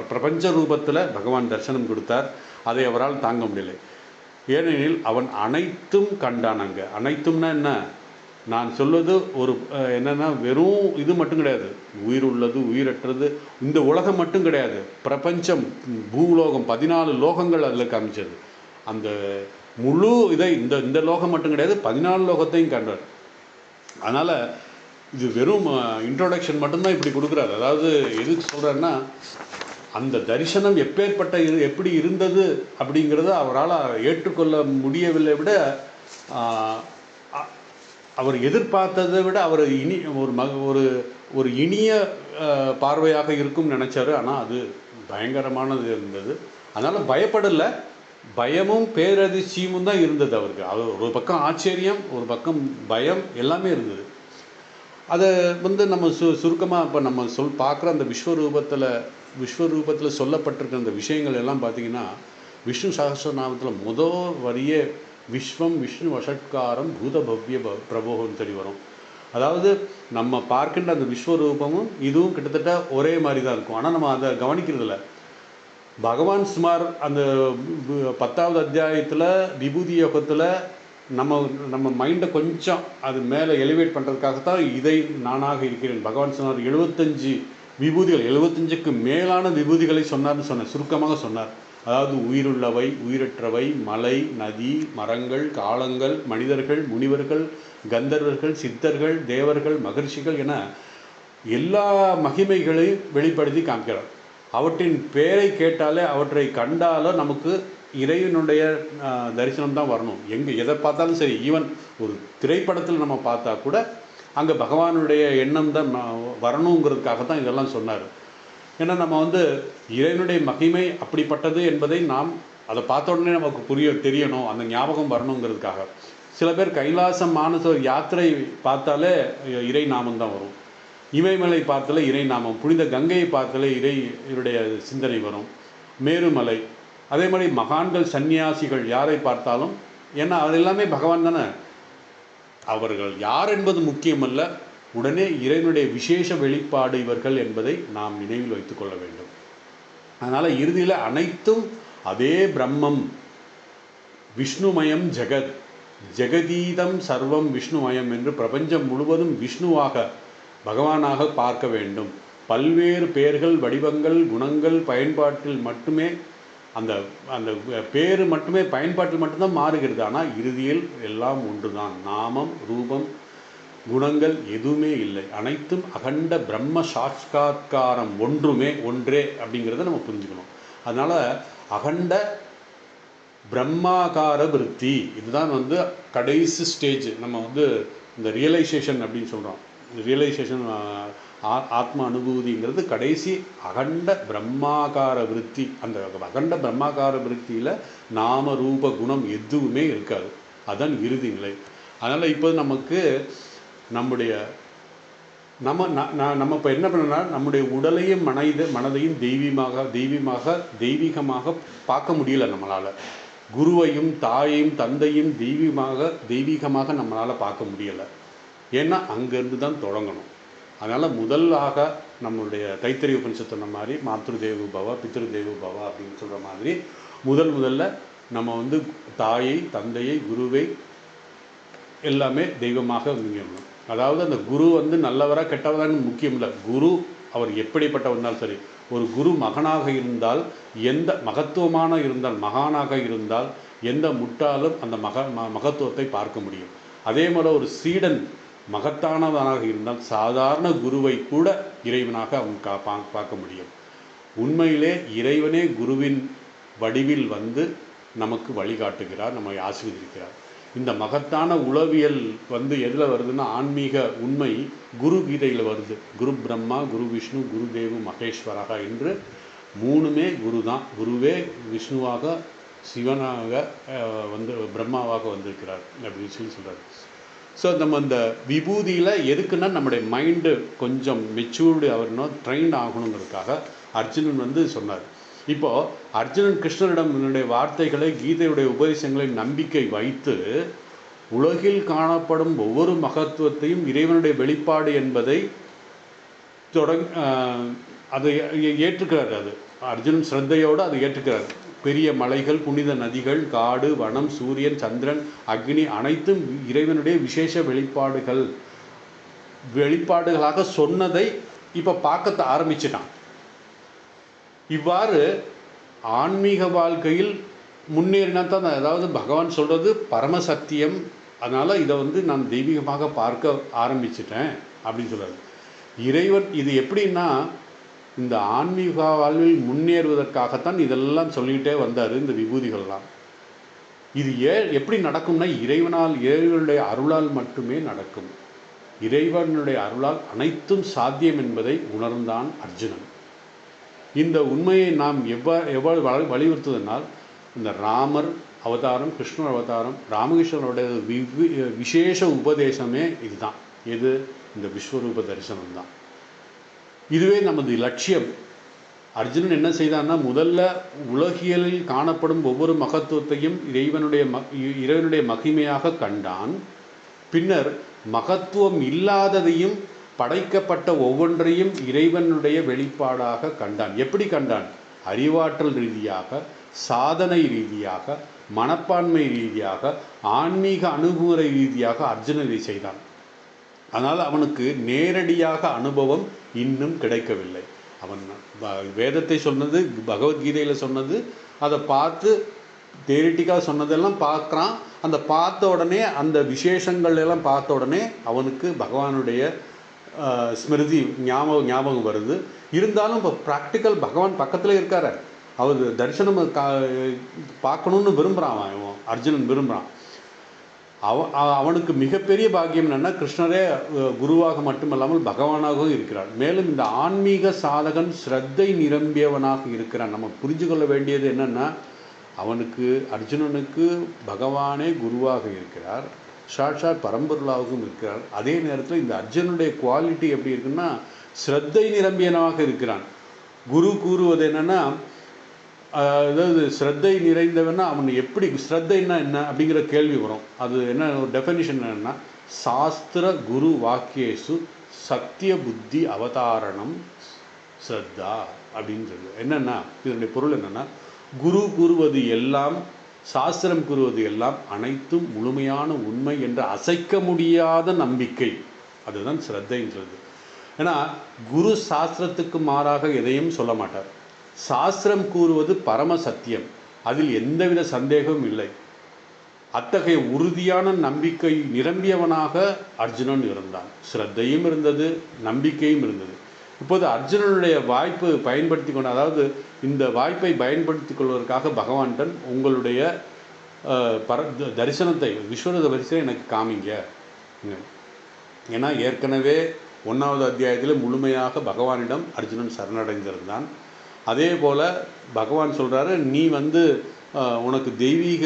பிரபஞ்ச ரூபத்தில் பகவான் தரிசனம் கொடுத்தார். அதை அவரால் தாங்க முடியலை. ஏனெனில் அவன் அனைத்தும் கண்டான். அங்கே அனைத்தும்னா என்ன? நான் சொல்வது ஒரு என்னென்னா, வெறும் இது மட்டும் கிடையாது. உயிர் உள்ளது, உயிரற்றது, இந்த உலகம் மட்டும் கிடையாது. பிரபஞ்சம், பூலோகம், 14 லோகங்கள் அதில் காமிச்சது. அந்த முழு இதை இந்த லோகம் மட்டும் கிடையாது, 14 லோகத்தையும் கண்டார். அதனால் இது வெறும் இன்ட்ரோடக்ஷன் மட்டும்தான் இப்படி கொடுக்குறாரு. அதாவது எதுக்கு சொல்கிறேன்னா, அந்த தரிசனம் எப்படி இருந்தது அப்படிங்கிறத அவரால் ஏற்றுக்கொள்ள முடியவில்லை. விட அவர் எதிர்பார்த்ததை விட அவர் ஒரு இனிய பார்வையாக இருக்கும்னு நினச்சாரு. ஆனால் அது பயங்கரமானது இருந்தது. அதனால் பயப்படலை. பயமும் பேரதிர்ச்சியும் தான் இருந்தது அவருக்கு. அது ஒரு பக்கம் ஆச்சரியம், ஒரு பக்கம் பயம், எல்லாமே இருந்தது. அதை நம்ம சுருக்கமாக இப்போ நம்ம பார்க்குற அந்த விஸ்வரூபத்தில் சொல்லப்பட்டிருக்க அந்த விஷயங்கள் எல்லாம் பார்த்திங்கன்னா, விஷ்ணு சஹஸ்ரநாமத்தில் முதல் வரியே விஸ்வம் விஷ்ணு வஷட்காரம் பூத பவ்ய பிரபோகம்னு சொல்லி வரும். அதாவது நம்ம பார்க்கின்ற அந்த விஸ்வரூபமும் இதுவும் கிட்டத்தட்ட ஒரே மாதிரி தான் இருக்கும். ஆனால் நம்ம அதை கவனிக்கிறதில்ல. பகவான் சுமார் அந்த 10வது அத்தியாயத்தில் விபூதி யோகத்தில் நம்ம மைண்டை கொஞ்சம் அது மேலே எலிவேட் பண்ணுறதுக்காகத்தான் இதை நானாக இருக்கிறேன். பகவான் சொன்னார் 75 விபூதிகள், 75க்கு மேலான விபூதிகளை சொன்னார்னு சொன்னேன், சுருக்கமாக சொன்னார். அதாவது உயிருள்ளவை, உயிரற்றவை, மலை, நதி, மரங்கள், காலங்கள், மனிதர்கள், முனிவர்கள், கந்தர்வர்கள், சித்தர்கள், தேவர்கள், மகர்ஷிகள் என எல்லா மகிமைகளையும் வெளிப்படுத்தி காமிக்கிறார். அவற்றின் பெயரை கேட்டாலே, அவற்றை கண்டாலோ நமக்கு இறைவனுடைய தரிசனம் தான் வரணும். எதை பார்த்தாலும் சரி, ஈவன் ஒரு திரைப்படத்தில் நம்ம பார்த்தா கூட அங்கே பகவானுடைய எண்ணம் தான் வரணுங்கிறதுக்காக தான் இதெல்லாம் சொன்னார். ஏன்னா நம்ம இறைவனுடைய மகிமை அப்படிப்பட்டது என்பதை நாம் அதை பார்த்த உடனே நமக்கு தெரியணும், அந்த ஞாபகம் வரணுங்கிறதுக்காக. சில பேர் கைலாசம் மானச யாத்திரை பார்த்தாலே இறை நாமம் தான் வரும். இமயமலை பார்த்தாலே இறை நாமம், புனித கங்கையை பார்த்தாலே இறைவனுடைய சிந்தனை வரும். மேருமலை, அதே மாதிரி மகான்கள், சன்னியாசிகள் யாரை பார்த்தாலும், ஏன்னா அது எல்லாமே பகவான் தானே. அவர்கள் யார் என்பது முக்கியமல்ல, உடனே இறைவனுடைய விசேஷ வெளிப்பாடு இவர்கள் என்பதை நாம் நினைவில் வைத்துக் கொள்ள வேண்டும். அதனால் இறுதியில் அனைத்தும் அதே பிரம்மம், விஷ்ணுமயம் ஜெகத், ஜெகதீதம் சர்வம் விஷ்ணுமயம் என்று பிரபஞ்சம் முழுவதும் விஷ்ணுவாக, பகவானாக பார்க்க வேண்டும். பல்வேறு பெயர்கள், வடிவங்கள், குணங்கள், பயன்பாட்டில் மட்டுமே அந்த அந்த பேர் மட்டுமே பயன்பாட்டில் மட்டும்தான் மாறுகிறது. ஆனால் இறுதியில் எல்லாம் ஒன்று தான். நாமம், ரூபம், குணங்கள் எதுவுமே இல்லை. அனைத்தும் அகண்ட பிரம்ம சாட்சாத்காரம், ஒன்றே அப்படிங்கிறத நம்ம புரிஞ்சுக்கணும். அதனால் அகண்ட பிரம்மாகார விருத்தி இதுதான் கடைசி ஸ்டேஜ். நம்ம இந்த ரியலைசேஷன் அப்படின்னு சொல்கிறோம். ரியலைசேஷன் ஆத்ம அனுபூதிங்கிறது கடைசி அகண்ட பிரம்மாகார விருத்தி. அந்த அகண்ட பிரம்மாகார விருத்தியில் நாம ரூப குணம் எதுவுமே இருக்காது. அதுதான் இறுதி நிலை. அதனால் இப்போ நமக்கு நம்முடைய நம்ம இப்போ என்ன பண்ணோம்னா நம்முடைய உடலையும் மனதையும் தெய்வீகமாக பார்க்க முடியல நம்மளால். குருவையும் தாயையும் தந்தையும் தெய்வீகமாக நம்மளால் பார்க்க முடியலை. ஏன்னா அங்கேருந்து தான் தொடங்கணும். அதனால் முதலாக நம்மளுடைய தைத்திரிய உபனிஷத்து சொன்ன மாதிரி மாத்ருதேவோ பவ பித்ருதேவோ பவ அப்படின்னு சொல்கிற மாதிரி முதல்ல நம்ம தாயை தந்தையை குருவை எல்லாமே தெய்வமாக அங்கீகரிக்கணும். அதாவது அந்த குரு நல்லவரா கெட்டவரான்னு முக்கியம் இல்லை. குரு அவர் எப்படிப்பட்டவர்னாலும் சரி. ஒரு குரு மகனாக இருந்தால், எந்த மகானாக இருந்தால் எந்த முட்டாலும் அந்த மகத்துவத்தை பார்க்க முடியும். அதே போல் ஒரு சீடன் மகத்தானவனாக இருந்தால் சாதாரண குருவை கூட இறைவனாக அவங்க பார்க்க முடியும். உண்மையிலே இறைவனே குருவின் வடிவில் நமக்கு வழிகாட்டுகிறார், நம்மை ஆசீர்வதிக்கிறார். இந்த மகத்தான உளவியல் எதில் வருதுன்னா ஆன்மீக உண்மை குரு கீதையில் வருது. குரு பிரம்மா, குரு விஷ்ணு, குரு தேவு மகேஸ்வரகா என்று மூணுமே குரு தான். குருவே விஷ்ணுவாக, சிவனாக பிரம்மாவாக வந்திருக்கிறார் அப்படின்னு சொல்கிறார். ஸோ நம்ம இந்த விபூதியில் எதுக்குன்னா நம்முடைய மைண்டு கொஞ்சம் மெச்சூர்டு ஆகணும், ட்ரெயின் ஆகணுங்கிறதுக்காக அர்ஜுனன் சொன்னார். இப்போது அர்ஜுனன் கிருஷ்ணரிடம் என்னுடைய வார்த்தைகளை, கீதையுடைய உபதேசங்களை நம்பிக்கை வைத்து உலகில் காணப்படும் ஒவ்வொரு மகத்துவத்தையும் இறைவனுடைய வெளிப்பாடு என்பதை அதை ஏற்றுக்கிறார். அது அர்ஜுனன் ஸ்ரத்தையோடு அதை ஏற்றுக்கிறார். பெரிய மலைகள், புனித நதிகள், காடு, வனம், சூரியன், சந்திரன், அக்னி அனைத்தும் இறைவனுடைய விசேஷ வெளிப்பாடுகளாக சொன்னதை இப்போ பார்க்க ஆரம்பிச்சிட்டான். இவ்வாறு ஆன்மீக வாழ்க்கையில் முன்னேறினா தான், அதாவது பகவான் சொல்கிறது பரமசத்தியம், அதனால் இதை நான் தெய்வீகமாக பார்க்க ஆரம்பிச்சிட்டேன் அப்படின்னு சொல்கிறார். இறைவன் இது எப்படின்னா இந்த ஆன்மீக வாழ்வில் முன்னேறுவதற்காகத்தான் இதெல்லாம் சொல்லிகிட்டே வந்தார். இந்த விபூதிகள்லாம் இது எப்படி நடக்கும்னா இறைவனுடைய அருளால் மட்டுமே நடக்கும். இறைவனுடைய அருளால் அனைத்தும் சாத்தியம் என்பதை உணர்ந்தான் அர்ஜுனன். இந்த உண்மையை நாம் எவ்வாறு வலியுறுத்துவதனால் இந்த ராமர் அவதாரம், கிருஷ்ணர் அவதாரம், ராமகிருஷ்ணனுடைய விசேஷ உபதேசமே இதுதான். எது? இந்த விஸ்வரூப தரிசனம் தான். இதுவே நமது லட்சியம். அர்ஜுனன் என்ன செய்தான்னா முதல்ல உலகியலில் காணப்படும் ஒவ்வொரு மகத்துவத்தையும் இறைவனுடைய மகிமையாக கண்டான். பின்னர் மகத்துவம் இல்லாததையும் படைக்கப்பட்ட ஒவ்வொன்றையும் இறைவனுடைய வெளிப்பாடாக கண்டான். எப்படி கண்டான்? அறிவாற்றல் ரீதியாக, சாதனை ரீதியாக, மனப்பான்மை ரீதியாக, ஆன்மீக அணுகுமுறை ரீதியாக அர்ஜுனன் இதை செய்தான். அதனால் அவனுக்கு நேரடியாக அனுபவம் இன்னும் கிடைக்கவில்லை. அவன் வேதத்தை சொன்னது, பகவத்கீதையில் சொன்னது, அதை பார்த்து தியரிட்டிக்காக சொன்னதெல்லாம் பார்க்குறான். அந்த பார்த்த உடனே, அந்த விசேஷங்கள் எல்லாம் பார்த்த உடனே அவனுக்கு பகவானுடைய ஸ்மிருதி ஞாபகம் வருது. இருந்தாலும் இப்போ ப்ராக்டிக்கல் பகவான் பக்கத்தில் இருக்கார். அவர் தரிசனம் பார்க்கணுன்னு விரும்புகிறான். அவன் அர்ஜுனன் விரும்புகிறான். அவனுக்கு மிகப்பெரிய பாக்கியம் என்னென்னா கிருஷ்ணரே குருவாக மட்டுமல்லாமல் பகவானாகவும் இருக்கிறார். மேலும் இந்த ஆன்மீக சாதகன் ஸ்ரத்தை நிரம்பியவனாக இருக்கிறான். நம்ம புரிஞ்சு கொள்ள வேண்டியது என்னென்னா அர்ஜுனனுக்கு பகவானே குருவாக இருக்கிறார், சாட்சாத் பரம்பொருளாகவும் இருக்கிறார். அதே நேரத்தில் இந்த அர்ஜுனுடைய குவாலிட்டி எப்படி இருக்குன்னா ஸ்ரத்தை நிரம்பியனாக இருக்கிறான். குரு கூறுவது என்னென்னா, அதாவது ஸ்ரத்தை நிறைந்தவன்னா அவன் எப்படி, ஸ்ரத்தைன்னா என்ன அப்படிங்கிற கேள்வி வரும். அது என்ன ஒரு டெஃபினிஷன் என்னென்னா, சாஸ்திர குரு வாக்கியேசு சத்திய புத்தி அவதாரணம் ஸ்ரத்தா அப்படின்னு சொல்லுது. என்னென்னா இதனுடைய பொருள் என்னென்னா, குரு கூறுவது எல்லாம், சாஸ்திரம் கூறுவது எல்லாம் அனைத்தும் முழுமையான உண்மை என்ற அசைக்க முடியாத நம்பிக்கை, அதுதான் ஸ்ரத்தைன்றது. ஏன்னா குரு சாஸ்திரத்துக்கு மாறாக எதையும் சொல்ல மாட்டார், சாஸ்திரம் கூறுவது பரம சத்தியம், அதில் எந்தவித சந்தேகமும் இல்லை. அத்தகைய உறுதியான நம்பிக்கை நிரம்பியவனாக அர்ஜுனன் இருந்தான். ஸ்ரத்தையும் இருந்தது, நம்பிக்கையும் இருந்தது. இப்போது அர்ஜுனனுடைய வாய்ப்பு பயன்படுத்தி கொண்டு, அதாவது இந்த வாய்ப்பை பயன்படுத்தி கொள்வதற்காக பகவான்டன் உங்களுடைய தரிசனத்தை, விஸ்வரூப தரிசனம் எனக்கு காமிங்க. ஏன்னா ஏற்கனவே 1வது அத்தியாயத்தில் முழுமையாக பகவானிடம் அர்ஜுனன் சரணடைந்திருந்தான். அதே போல் பகவான் சொல்கிறாரு, நீ உனக்கு தெய்வீக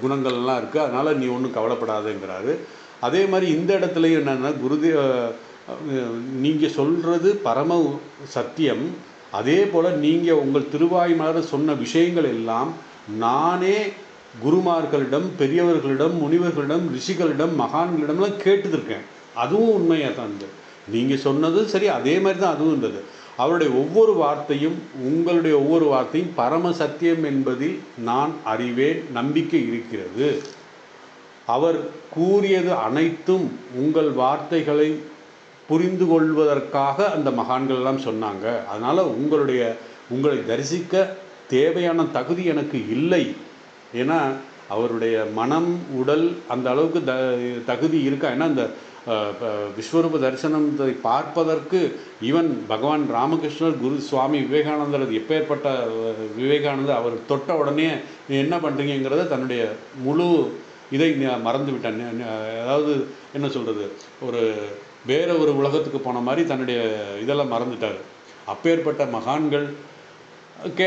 குணங்கள்லாம் இருக்குது, அதனால் நீ ஒன்றும் கவலைப்படாதுங்கிறாரு. அதே மாதிரி இந்த இடத்துலையும் என்னென்னா, நீங்கள் சொல்கிறது பரம சத்தியம். அதே போல் நீங்கள் உங்கள் திருவாய்மாறு சொன்ன விஷயங்கள் எல்லாம் நானே குருமார்களிடம், பெரியவர்களிடம், முனிவர்களிடம், ரிஷிகளிடம், மகான்களிடம்லாம் கேட்டுருக்கேன். அதுவும் உண்மையாக தான் இருந்தது. நீங்கள் சொன்னது சரி, அதே மாதிரி தான் அதுவும் இருந்தது. அவருடைய ஒவ்வொரு வார்த்தையும், உங்களுடைய ஒவ்வொரு வார்த்தையும் பரம சத்தியம் என்பதில் நான் அறிவேன், நம்பிக்கை இருக்கிறது. அவர் கூறியது அனைத்தும் உங்கள் வார்த்தைகளை புரிந்து கொள்வதற்காக அந்த மகான்கள் எல்லாம் சொன்னாங்க. அதனால் உங்களை தரிசிக்க தேவையான தகுதி எனக்கு இல்லை. ஏன்னா அவருடைய மனம், உடல் அந்த அளவுக்கு தகுதி இருக்கா? ஏன்னா இந்த விஸ்வரூப தரிசனத்தை பார்ப்பதற்கு ஈவன் பகவான் ராமகிருஷ்ணர், குரு சுவாமி விவேகானந்தர், அது எப்பேற்பட்ட விவேகானந்தர், அவர் தொட்ட உடனே என்ன பண்ணுறீங்கிறத தன்னுடைய முழு இதை மறந்து விட்டான். அதாவது என்ன சொல்கிறது, வேற ஒரு உலகத்துக்கு போன மாதிரி தன்னுடைய இதெல்லாம் மறந்துட்டார். அப்பேற்பட்ட மகான்கள்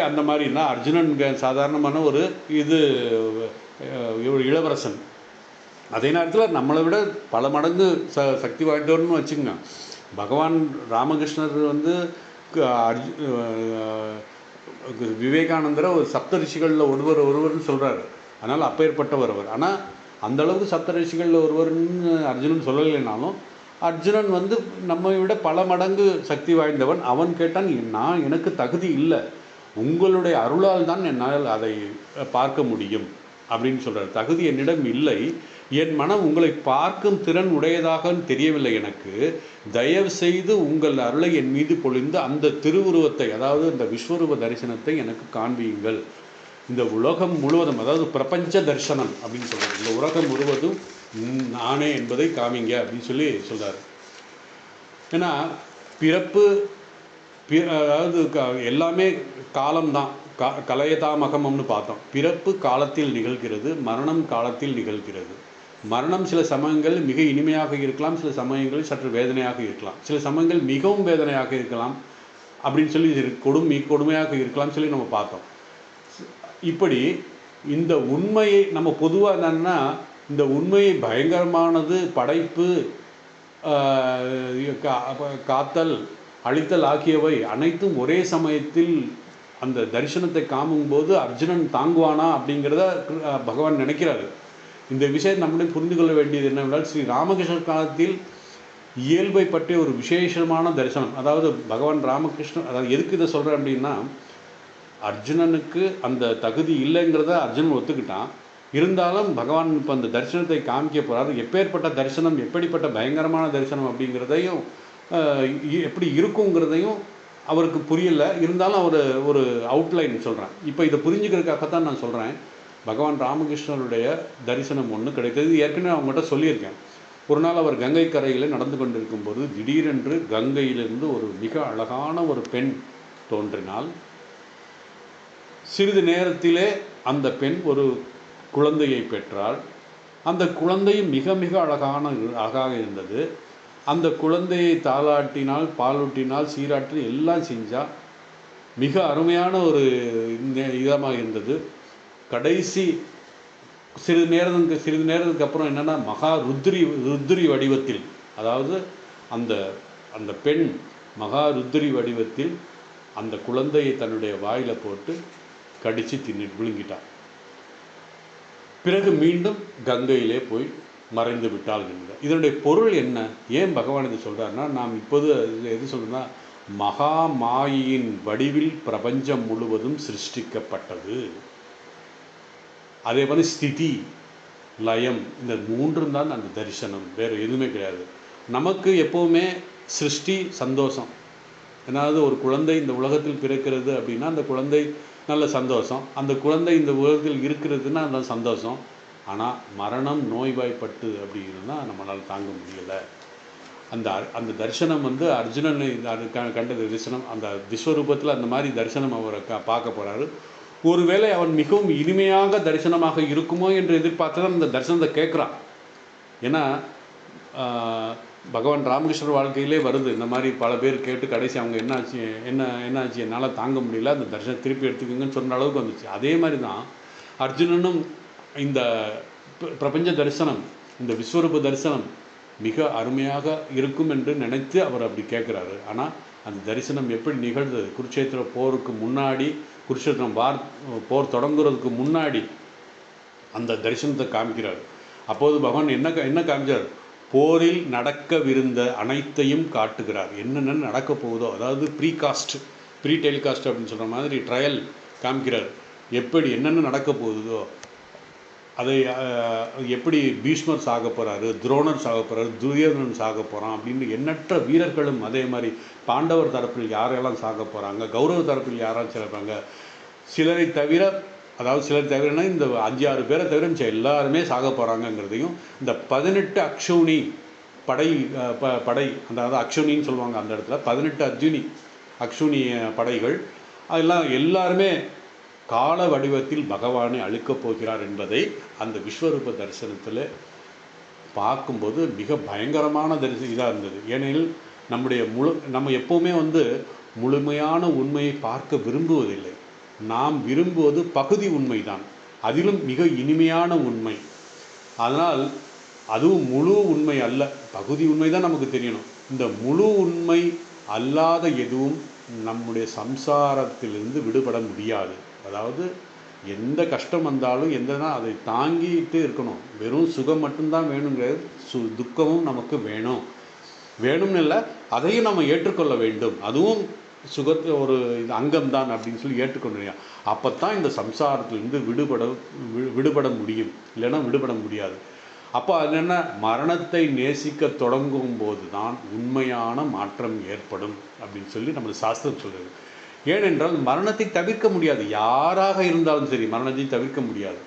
அந்த மாதிரினா அர்ஜுனன் சாதாரணமான ஒரு இளவரசன். அதே நேரத்தில் நம்மளை விட பல மடங்கு சக்தி வாய்ந்தவர்னு வச்சுக்கோங்க. பகவான் ராமகிருஷ்ணர் விவேகானந்தரை ஒரு சப்த ரிஷிகளில் ஒருவர்னு சொல்கிறார். அதனால் அப்பேற்பட்டவர் அவர். ஆனால் அந்தளவுக்கு சப்த ரிஷிகளில் ஒருவர்னு அர்ஜுனன் சொல்லலைனாலும் அர்ஜுனன் நம்மை விட பல மடங்கு சக்தி வாய்ந்தவன். அவன் கேட்டான், எனக்கு தகுதி இல்லை, உங்களுடைய அருளால் தான் என்னால் அதை பார்க்க முடியும் அப்படின்னு சொல்கிறார். தகுதி என்னிடம் இல்லை, என் மனம் உங்களை பார்க்கும் திறன் உடையதாக தெரியவில்லை எனக்கு. தயவு செய்து உங்கள் அருளை என் மீது பொழிந்து அந்த திருவுருவத்தை, அதாவது இந்த விஸ்வரூப தரிசனத்தை எனக்கு காண்பியுங்கள். இந்த உலகம் முழுவதும், அதாவது பிரபஞ்ச தரிசனம் அப்படின்னு சொல்கிறார், இந்த உலகம் முழுவதும் நானே என்பதை காமிங்க அப்படின்னு சொல்கிறார். ஏன்னா பிறப்பு, அதாவது எல்லாமே காலம்தான். கலையதாமகம்னு பார்த்தோம். பிறப்பு காலத்தில் நிகழ்கிறது, மரணம் காலத்தில் நிகழ்கிறது. மரணம் சில சமயங்கள் மிக இனிமையாக இருக்கலாம், சில சமயங்கள் சற்று வேதனையாக இருக்கலாம், சில சமயங்கள் மிகவும் வேதனையாக இருக்கலாம் அப்படின்னு கொடுமையாக இருக்கலாம் சொல்லி நம்ம பார்த்தோம். இப்படி இந்த உண்மையை நம்ம பொதுவாக என்னன்னா, இந்த உண்மையை பயங்கரமானது, படைப்பு, காத்தல், அழித்தல் ஆகியவை அனைத்தும் ஒரே சமயத்தில் அந்த தரிசனத்தை காணும்போது அர்ஜுனன் தாங்குவானா அப்படிங்கிறத பகவான் நினைக்கிறாரு. இந்த விஷயம் நம்மளே புரிந்து கொள்ள வேண்டியது என்னவென்றால், ஸ்ரீ ராமகிருஷ்ணர் காலத்தில் இயல்பை பற்றிய ஒரு விசேஷமான தரிசனம். அதாவது பகவான் ராமகிருஷ்ணன், அதாவது எதுக்கு இதை சொல்கிறேன் அப்படின்னா, அர்ஜுனனுக்கு அந்த தகுதி இல்லைங்கிறத அர்ஜுனன் ஒத்துக்கிட்டான். இருந்தாலும் பகவான் இப்போ அந்த தரிசனத்தை காமிக்க போகிறாரு. எப்பேற்பட்ட தரிசனம், எப்படிப்பட்ட பயங்கரமான தரிசனம் அப்படிங்கிறதையும், எப்படி இருக்குங்கிறதையும் அவருக்கு புரியல. இருந்தாலும் ஒரு அவுட்லைன் சொல்கிறேன். இப்போ இதை புரிஞ்சுக்கிறதுக்காகத்தான் நான் சொல்கிறேன். பகவான் ராமகிருஷ்ணருடைய தரிசனம் ஒன்று கிடைத்தது. ஏற்கனவே அவங்ககிட்ட சொல்லியிருக்கேன். ஒரு நாள் அவர் கங்கை கரையில் நடந்து கொண்டிருக்கும்போது திடீரென்று கங்கையிலிருந்து ஒரு மிக அழகான ஒரு பெண் தோன்றினாள். சிறிது நேரத்திலே அந்த பெண் ஒரு குழந்தையை பெற்றாள். அந்த குழந்தையும் மிக மிக அழகாக இருந்தது. அந்த குழந்தையை தாளாட்டினால், பாலூட்டினால், சீராட்டி எல்லாம் செஞ்சால் மிக அருமையான ஒரு இதமாக இருந்தது. கடைசி சிறிது நேரத்துக்கு அப்புறம் என்னென்னா, மகா ருத்ரி வடிவத்தில், அதாவது அந்த பெண் மகா ருத்ரி வடிவத்தில் அந்த குழந்தையை தன்னுடைய வாயில் போட்டு கடித்து விழுங்கிட்டாள். பிறகு மீண்டும் கங்கையிலே போய் மறைந்து விட்டாள் என்கிறார். இதனுடைய பொருள் என்ன? ஏன் பகவான் இது சொல்கிறாருன்னா, நாம் இப்போது எது சொல்கிறோன்னா, மகா மாயின் வடிவில் பிரபஞ்சம் முழுவதும் சிருஷ்டிக்கப்பட்டது. அதே மாதிரி ஸ்திதி, லயம், இந்த மூன்றும் தான் அந்த தரிசனம், வேறு எதுவுமே கிடையாது. நமக்கு எப்போவுமே சிருஷ்டி சந்தோஷம், ஏதாவது ஒரு குழந்தை இந்த உலகத்தில் பிறக்கிறது அப்படின்னா அந்த குழந்தை நல்ல சந்தோஷம், அந்த குழந்தை இந்த உலகத்தில் இருக்கிறதுன்னா அந்த சந்தோஷம். ஆனால் மரணம், நோய்வாய்ப்பட்டு அப்படின்னா நம்மளால் தாங்க முடியலை. அந்த அந்த தரிசனம் வந்து அர்ஜுனன் கண்ட தரிசனம், அந்த விஸ்வரூபத்தில் அந்த மாதிரி தரிசனம் அவரை பார்க்க போகிறாரு. ஒருவேளை அவன் மிகவும் இனிமையாக தரிசனமாக இருக்குமோ என்று எதிர்பார்த்து தான் இந்த தரிசனத்தை கேட்குறான். ஏன்னா பகவான் ராமகிருஷ்ணர் வாழ்க்கையிலே வருது, இந்த மாதிரி பல பேர் கேட்டு கடைசி அவங்க என்னாச்சு என்னால் தாங்க முடியல, அந்த தரிசனம் திருப்பி எடுத்துக்கோங்கன்னு சொன்ன அளவுக்கு வந்துச்சு. அதே மாதிரி தான் அர்ஜுனனும் இந்த பிரபஞ்ச தரிசனம், இந்த விஸ்வரூப தரிசனம் மிக அருமையாக இருக்கும் என்று நினைத்து அவர் அப்படி கேட்குறாரு. ஆனால் அந்த தரிசனம் எப்படி நிகழ்ந்தது? குருட்சேத்திர போருக்கு முன்னாடி, குருட்சேத்திரம் போர் தொடங்குறதுக்கு முன்னாடி அந்த தரிசனத்தை காமிக்கிறார். அப்போது பகவான் என்ன காமிச்சார்? போரில் நடக்கவிருந்த அனைத்தையும் காட்டுகிறார். என்னென்ன நடக்க போகுதோ, அதாவது ப்ரீ டெலிகாஸ்ட் அப்படின்னு சொல்கிற மாதிரி ட்ரையல் காமிக்கிறார். எப்படி என்னென்ன நடக்க போகுதோ அதை எப்படி பீஷ்மர் சாக போகிறாரு, துரோணர் சாக போகிறாரு, துரியோதனன் சாக போகிறான் அப்படின்னு எண்ணற்ற வீரர்களும், அதே மாதிரி பாண்டவர் தரப்பில் யாரெல்லாம் சாக போகிறாங்க, கௌரவ தரப்பில் யாரெல்லாம் சிறப்பாங்க, சிலரை தவிர, அதாவது சிலர் தவிரனா இந்த 5-6 பேரை தவிர எல்லாருமே சாக போகிறாங்கங்கிறதையும், இந்த 18 அக்ஷௌனி படை அதாவது அக்ஷௌனின்னு சொல்லுவாங்க அந்த இடத்துல, 18 அக்ஷௌனி படைகள், அதெல்லாம் எல்லாருமே கால வடிவத்தில் பகவானை அழிக்கப் போகிறார் என்பதை அந்த விஸ்வரூப தரிசனத்தில் பார்க்கும்போது மிக பயங்கரமான இதாக இருந்தது. ஏனெனில் நம்ம எப்போவுமே முழுமையான உண்மையை பார்க்க விரும்புவதில்லை. நாம் விரும்புவது பகுதி உண்மைதான், அதிலும் மிக இனிமையான உண்மை. அதனால் அதுவும் முழு உண்மை அல்ல, பகுதி உண்மை தான் நமக்கு தெரியணும். இந்த முழு உண்மை அல்லாத எதுவும் நம்முடைய சம்சாரத்திலிருந்து விடுபட முடியாது. அதாவது எந்த கஷ்டம் வந்தாலும் அதை தாங்கிட்டு இருக்கணும். வெறும் சுகம் மட்டும்தான் வேணுங்கிறது, துக்கமும் நமக்கு வேணும்னு இல்லை, அதையும் நம்ம ஏற்றுக்கொள்ள வேண்டும். அதுவும் சுகத்தை ஒரு அங்கம்தான் அப்படின்னு சொல்லி ஏற்றுக்கொண்டு, அப்போ தான் இந்த சம்சாரத்திலிருந்து விடுபட முடியும், இல்லைன்னா விடுபட முடியாது. அப்போ அது என்ன, மரணத்தை நேசிக்க தொடங்கும் போது தான் உண்மையான மாற்றம் ஏற்படும் அப்படின்னு சொல்லி நம்ம சாஸ்திரம் சொல்கிறது. ஏனென்றால் மரணத்தை தவிர்க்க முடியாது, யாராக இருந்தாலும் சரி மரணத்தை தவிர்க்க முடியாது.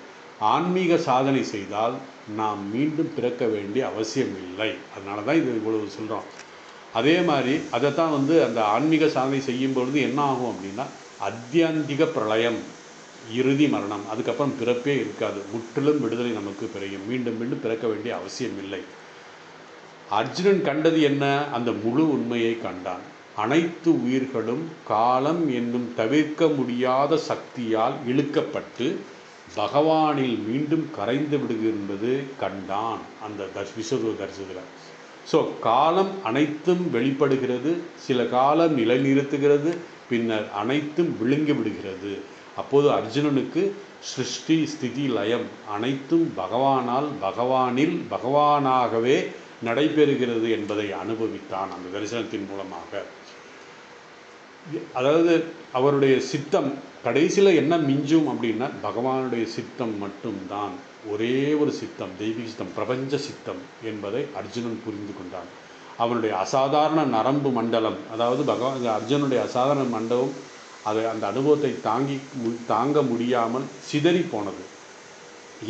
ஆன்மீக சாதனை செய்தால் நாம் மீண்டும் பிறக்க வேண்டிய அவசியம் இல்லை. அதனால தான் இது இவ்வளவு சொல்கிறோம். அதே மாதிரி அதை தான் அந்த ஆன்மீக சாதனை செய்யும் பொழுது என்ன ஆகும் அப்படின்னா, அத்தியாந்திக பிரளயம், இறுதி மரணம், அதுக்கப்புறம் பிறப்பே இருக்காது, முற்றிலும் விடுதலை நமக்கு பிறகும், மீண்டும் மீண்டும் பிறக்க வேண்டிய அவசியம் இல்லை. அர்ஜுனன் கண்டது என்ன? அந்த முழு உண்மையை கண்டான். அனைத்து உயிர்களும் காலம் என்னும் தவிர்க்க முடியாத சக்தியால் இழுக்கப்பட்டு பகவானில் மீண்டும் கரைந்து விடுகின்றது கண்டான் அந்த விஸ்வரூப தரிசனத்தில். ஸோ காலம் அனைத்தும் வெளிப்படுகிறது, சில காலம் நிலைநிறுத்துகிறது, பின்னர் அனைத்தும் விழுங்கி விடுகிறது. அப்போது அர்ஜுனனுக்கு சிருஷ்டி ஸ்திதி லயம் அனைத்தும் பகவானில் பகவானாகவே நடைபெறுகிறது என்பதை அனுபவித்தான் அந்த தரிசனத்தின் மூலமாக. அதாவது அவருடைய சித்தம் கடைசியில் என்ன மிஞ்சும் அப்படின்னா, பகவானுடைய சித்தம் மட்டும்தான், ஒரே ஒரு சித்தம், தெய்வீக சித்தம், பிரபஞ்ச சித்தம் என்பதை அர்ஜுனன் புரிந்து கொண்டான். அவனுடைய அசாதாரண நரம்பு மண்டலம், அதாவது அர்ஜுனுடைய அசாதாரண மண்டலம், அந்த அனுபவத்தை தாங்க முடியாமல் சிதறி போனது.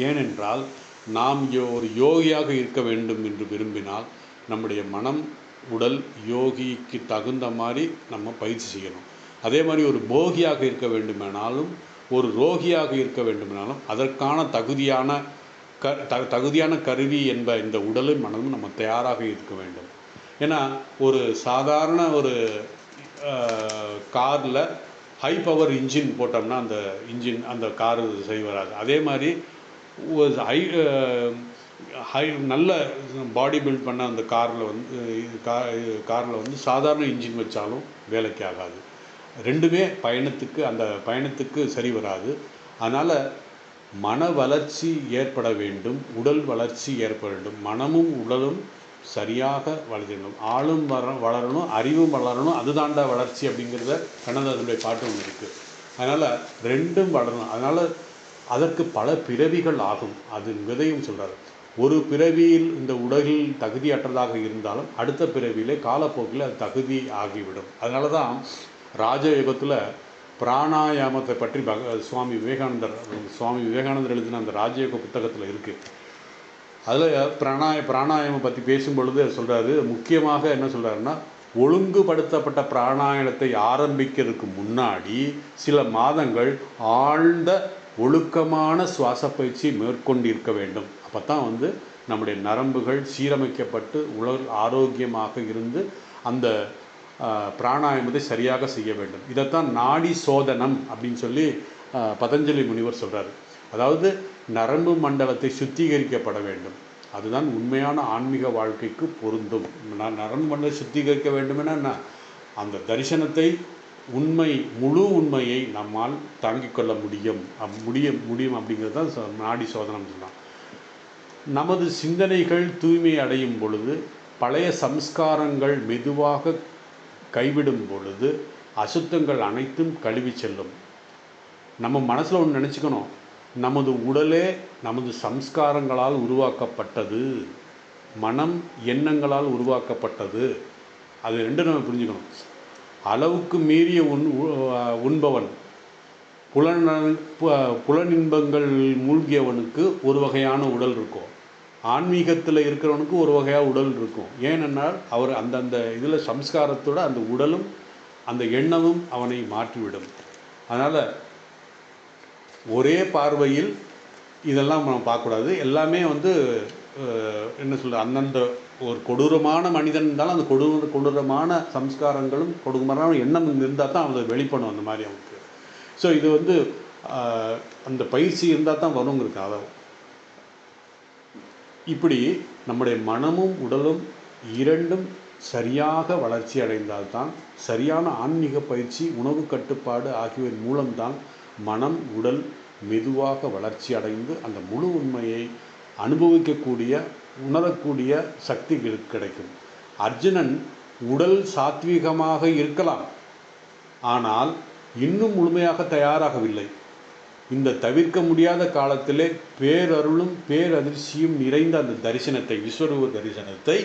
ஏனென்றால் நாம் ஒரு யோகியாக இருக்க வேண்டும் என்று விரும்பினால் நம்முடைய மனம் உடல் யோகிக்கு தகுந்த மாதிரி நம்ம பயிற்சி செய்யணும். அதே மாதிரி ஒரு போகியாக இருக்க வேண்டுமானாலும் ஒரு ரோகியாக இருக்க வேண்டுமானாலும் அதற்கான தகுதியான கருவி என்ப இந்த உடலும் மனமும் நம்ம தயாராக இருக்க வேண்டும். ஏன்னா ஒரு சாதாரண ஒரு காரில் ஹை பவர் இன்ஜின் போட்டோம்னா அந்த காரு சரி வராது. அதே மாதிரி நல்ல பாடி பில்ட் பண்ண அந்த காரில் சாதாரண இன்ஜின் வச்சாலும் வேலைக்கு ஆகாது. ரெண்டுமே பயணத்துக்கு சரி வராது. அதனால் மன வளர்ச்சி ஏற்பட வேண்டும், உடல் வளர்ச்சி ஏற்பட வேண்டும். மனமும் உடலும் சரியாக வளரணும், ஆளும் வளரணும், அறிவும் வளரணும். அதுதாண்டா வளர்ச்சி அப்படிங்கிறத கண்ணதாசனுடைய பாட்டு ஒன்று இருக்குது. அதனால் ரெண்டும் வளரணும். அதனால் அதற்கு பல பிறவிகள் ஆகும், அது விதையும் சொல்கிறார். ஒரு பிறவியில் இந்த உலகில் தகுதியற்றதாக இருந்தாலும் அடுத்த பிறவியிலே காலப்போக்கில் அது தகுதி ஆகிவிடும். அதனால தான் ராஜயோகத்தில் பிராணாயாமத்தை பற்றி சுவாமி விவேகானந்தர் எழுதின அந்த ராஜயோக புத்தகத்தில் இருக்குது. அதில் பிராணாயாமம் பற்றி பேசும்பொழுது சொல்கிறாரு, முக்கியமாக என்ன சொல்கிறாருன்னா, ஒழுங்குபடுத்தப்பட்ட பிராணாயாமத்தை ஆரம்பிக்கிறதுக்கு முன்னாடி சில மாதங்கள் ஆழ்ந்த ஒழுக்கமான சுவாச பயிற்சி மேற்கொண்டிருக்க வேண்டும். அப்போ தான் நம்முடைய நரம்புகள் சீரமைக்கப்பட்டு உடல் ஆரோக்கியமாக இருந்து அந்த பிராணாயாமத்தை சரியாக செய்ய வேண்டும். இதைத்தான் நாடி சோதனம் அப்படின்னு சொல்லி பதஞ்சலி முனிவர் சொல்கிறார். அதாவது நரம்பு மண்டலத்தை சுத்திகரிக்கப்பட வேண்டும். அதுதான் உண்மையான ஆன்மீக வாழ்க்கைக்கு பொருந்தும். நரம்பு மண்டலம் சுத்திகரிக்க வேண்டுமென்னா அந்த தரிசனத்தை முழு உண்மையை நம்மால் தாங்கிக் கொள்ள முடியும் அப்படிங்கிறது தான் நாடி சோதனம் சொல்லலாம். நமது சிந்தனைகள் தூய்மை அடையும் பொழுது, பழைய சம்ஸ்காரங்கள் மெதுவாக கைவிடும் பொழுது அசுத்தங்கள் அனைத்தும் கழுவி செல்லும். நம்ம மனசில் ஒன்று நினச்சிக்கணும், நமது உடலே நமது சம்ஸ்காரங்களால் உருவாக்கப்பட்டது, மனம் எண்ணங்களால் உருவாக்கப்பட்டது. அது ரெண்டும் நம்ம புரிஞ்சுக்கணும். அளவுக்கு மீறிய உண்பவன், புலனின்பங்கள் மூழ்கியவனுக்கு ஒரு வகையான உடல் இருக்கும், ஆன்மீகத்தில் இருக்கிறவனுக்கு ஒரு வகையாக உடல் இருக்கும். ஏனென்றால் அவர் அந்தந்த இதில் சம்ஸ்காரத்தோடு அந்த உடலும் அந்த எண்ணமும் அவனை மாற்றிவிடும். அதனால் ஒரே பார்வையில் இதெல்லாம் நம்ம பார்க்கக்கூடாது. எல்லாமே என்ன சொல்ல, அந்தந்த ஒரு கொடூரமான மனிதன் இருந்தாலும் அந்த கொடூரமான சம்ஸ்காரங்களும் கொடூரமான எண்ணம் இருந்தால் தான் அவங்களுக்கு வெளிப்படும் அந்த மாதிரி அவனுக்கு. ஸோ இது அந்த பயிற்சி இருந்தால் தான் வருங்கிறது. அதாவது இப்படி நம்முடைய மனமும் உடலும் இரண்டும் சரியாக வளர்ச்சி அடைந்தால்தான், சரியான ஆன்மீக பயிற்சி, உணவு கட்டுப்பாடு ஆகியவற்றின் மூலம்தான் மனம் உடல் மெதுவாக வளர்ச்சி அடைந்து அந்த முழு உண்மையை அனுபவிக்கக்கூடிய உணரக்கூடிய சக்தி கிடைக்கும். அர்ஜுனன் உடல் சாத்வீகமாக இருக்கலாம், ஆனால் இன்னும் முழுமையாக தயாராகவில்லை. இந்த தவிர்க்க முடியாத காலத்திலே பேரருளும் பேரதிர்ச்சியும் நிறைந்த அந்த தரிசனத்தை, விஸ்வரூப தரிசனத்தை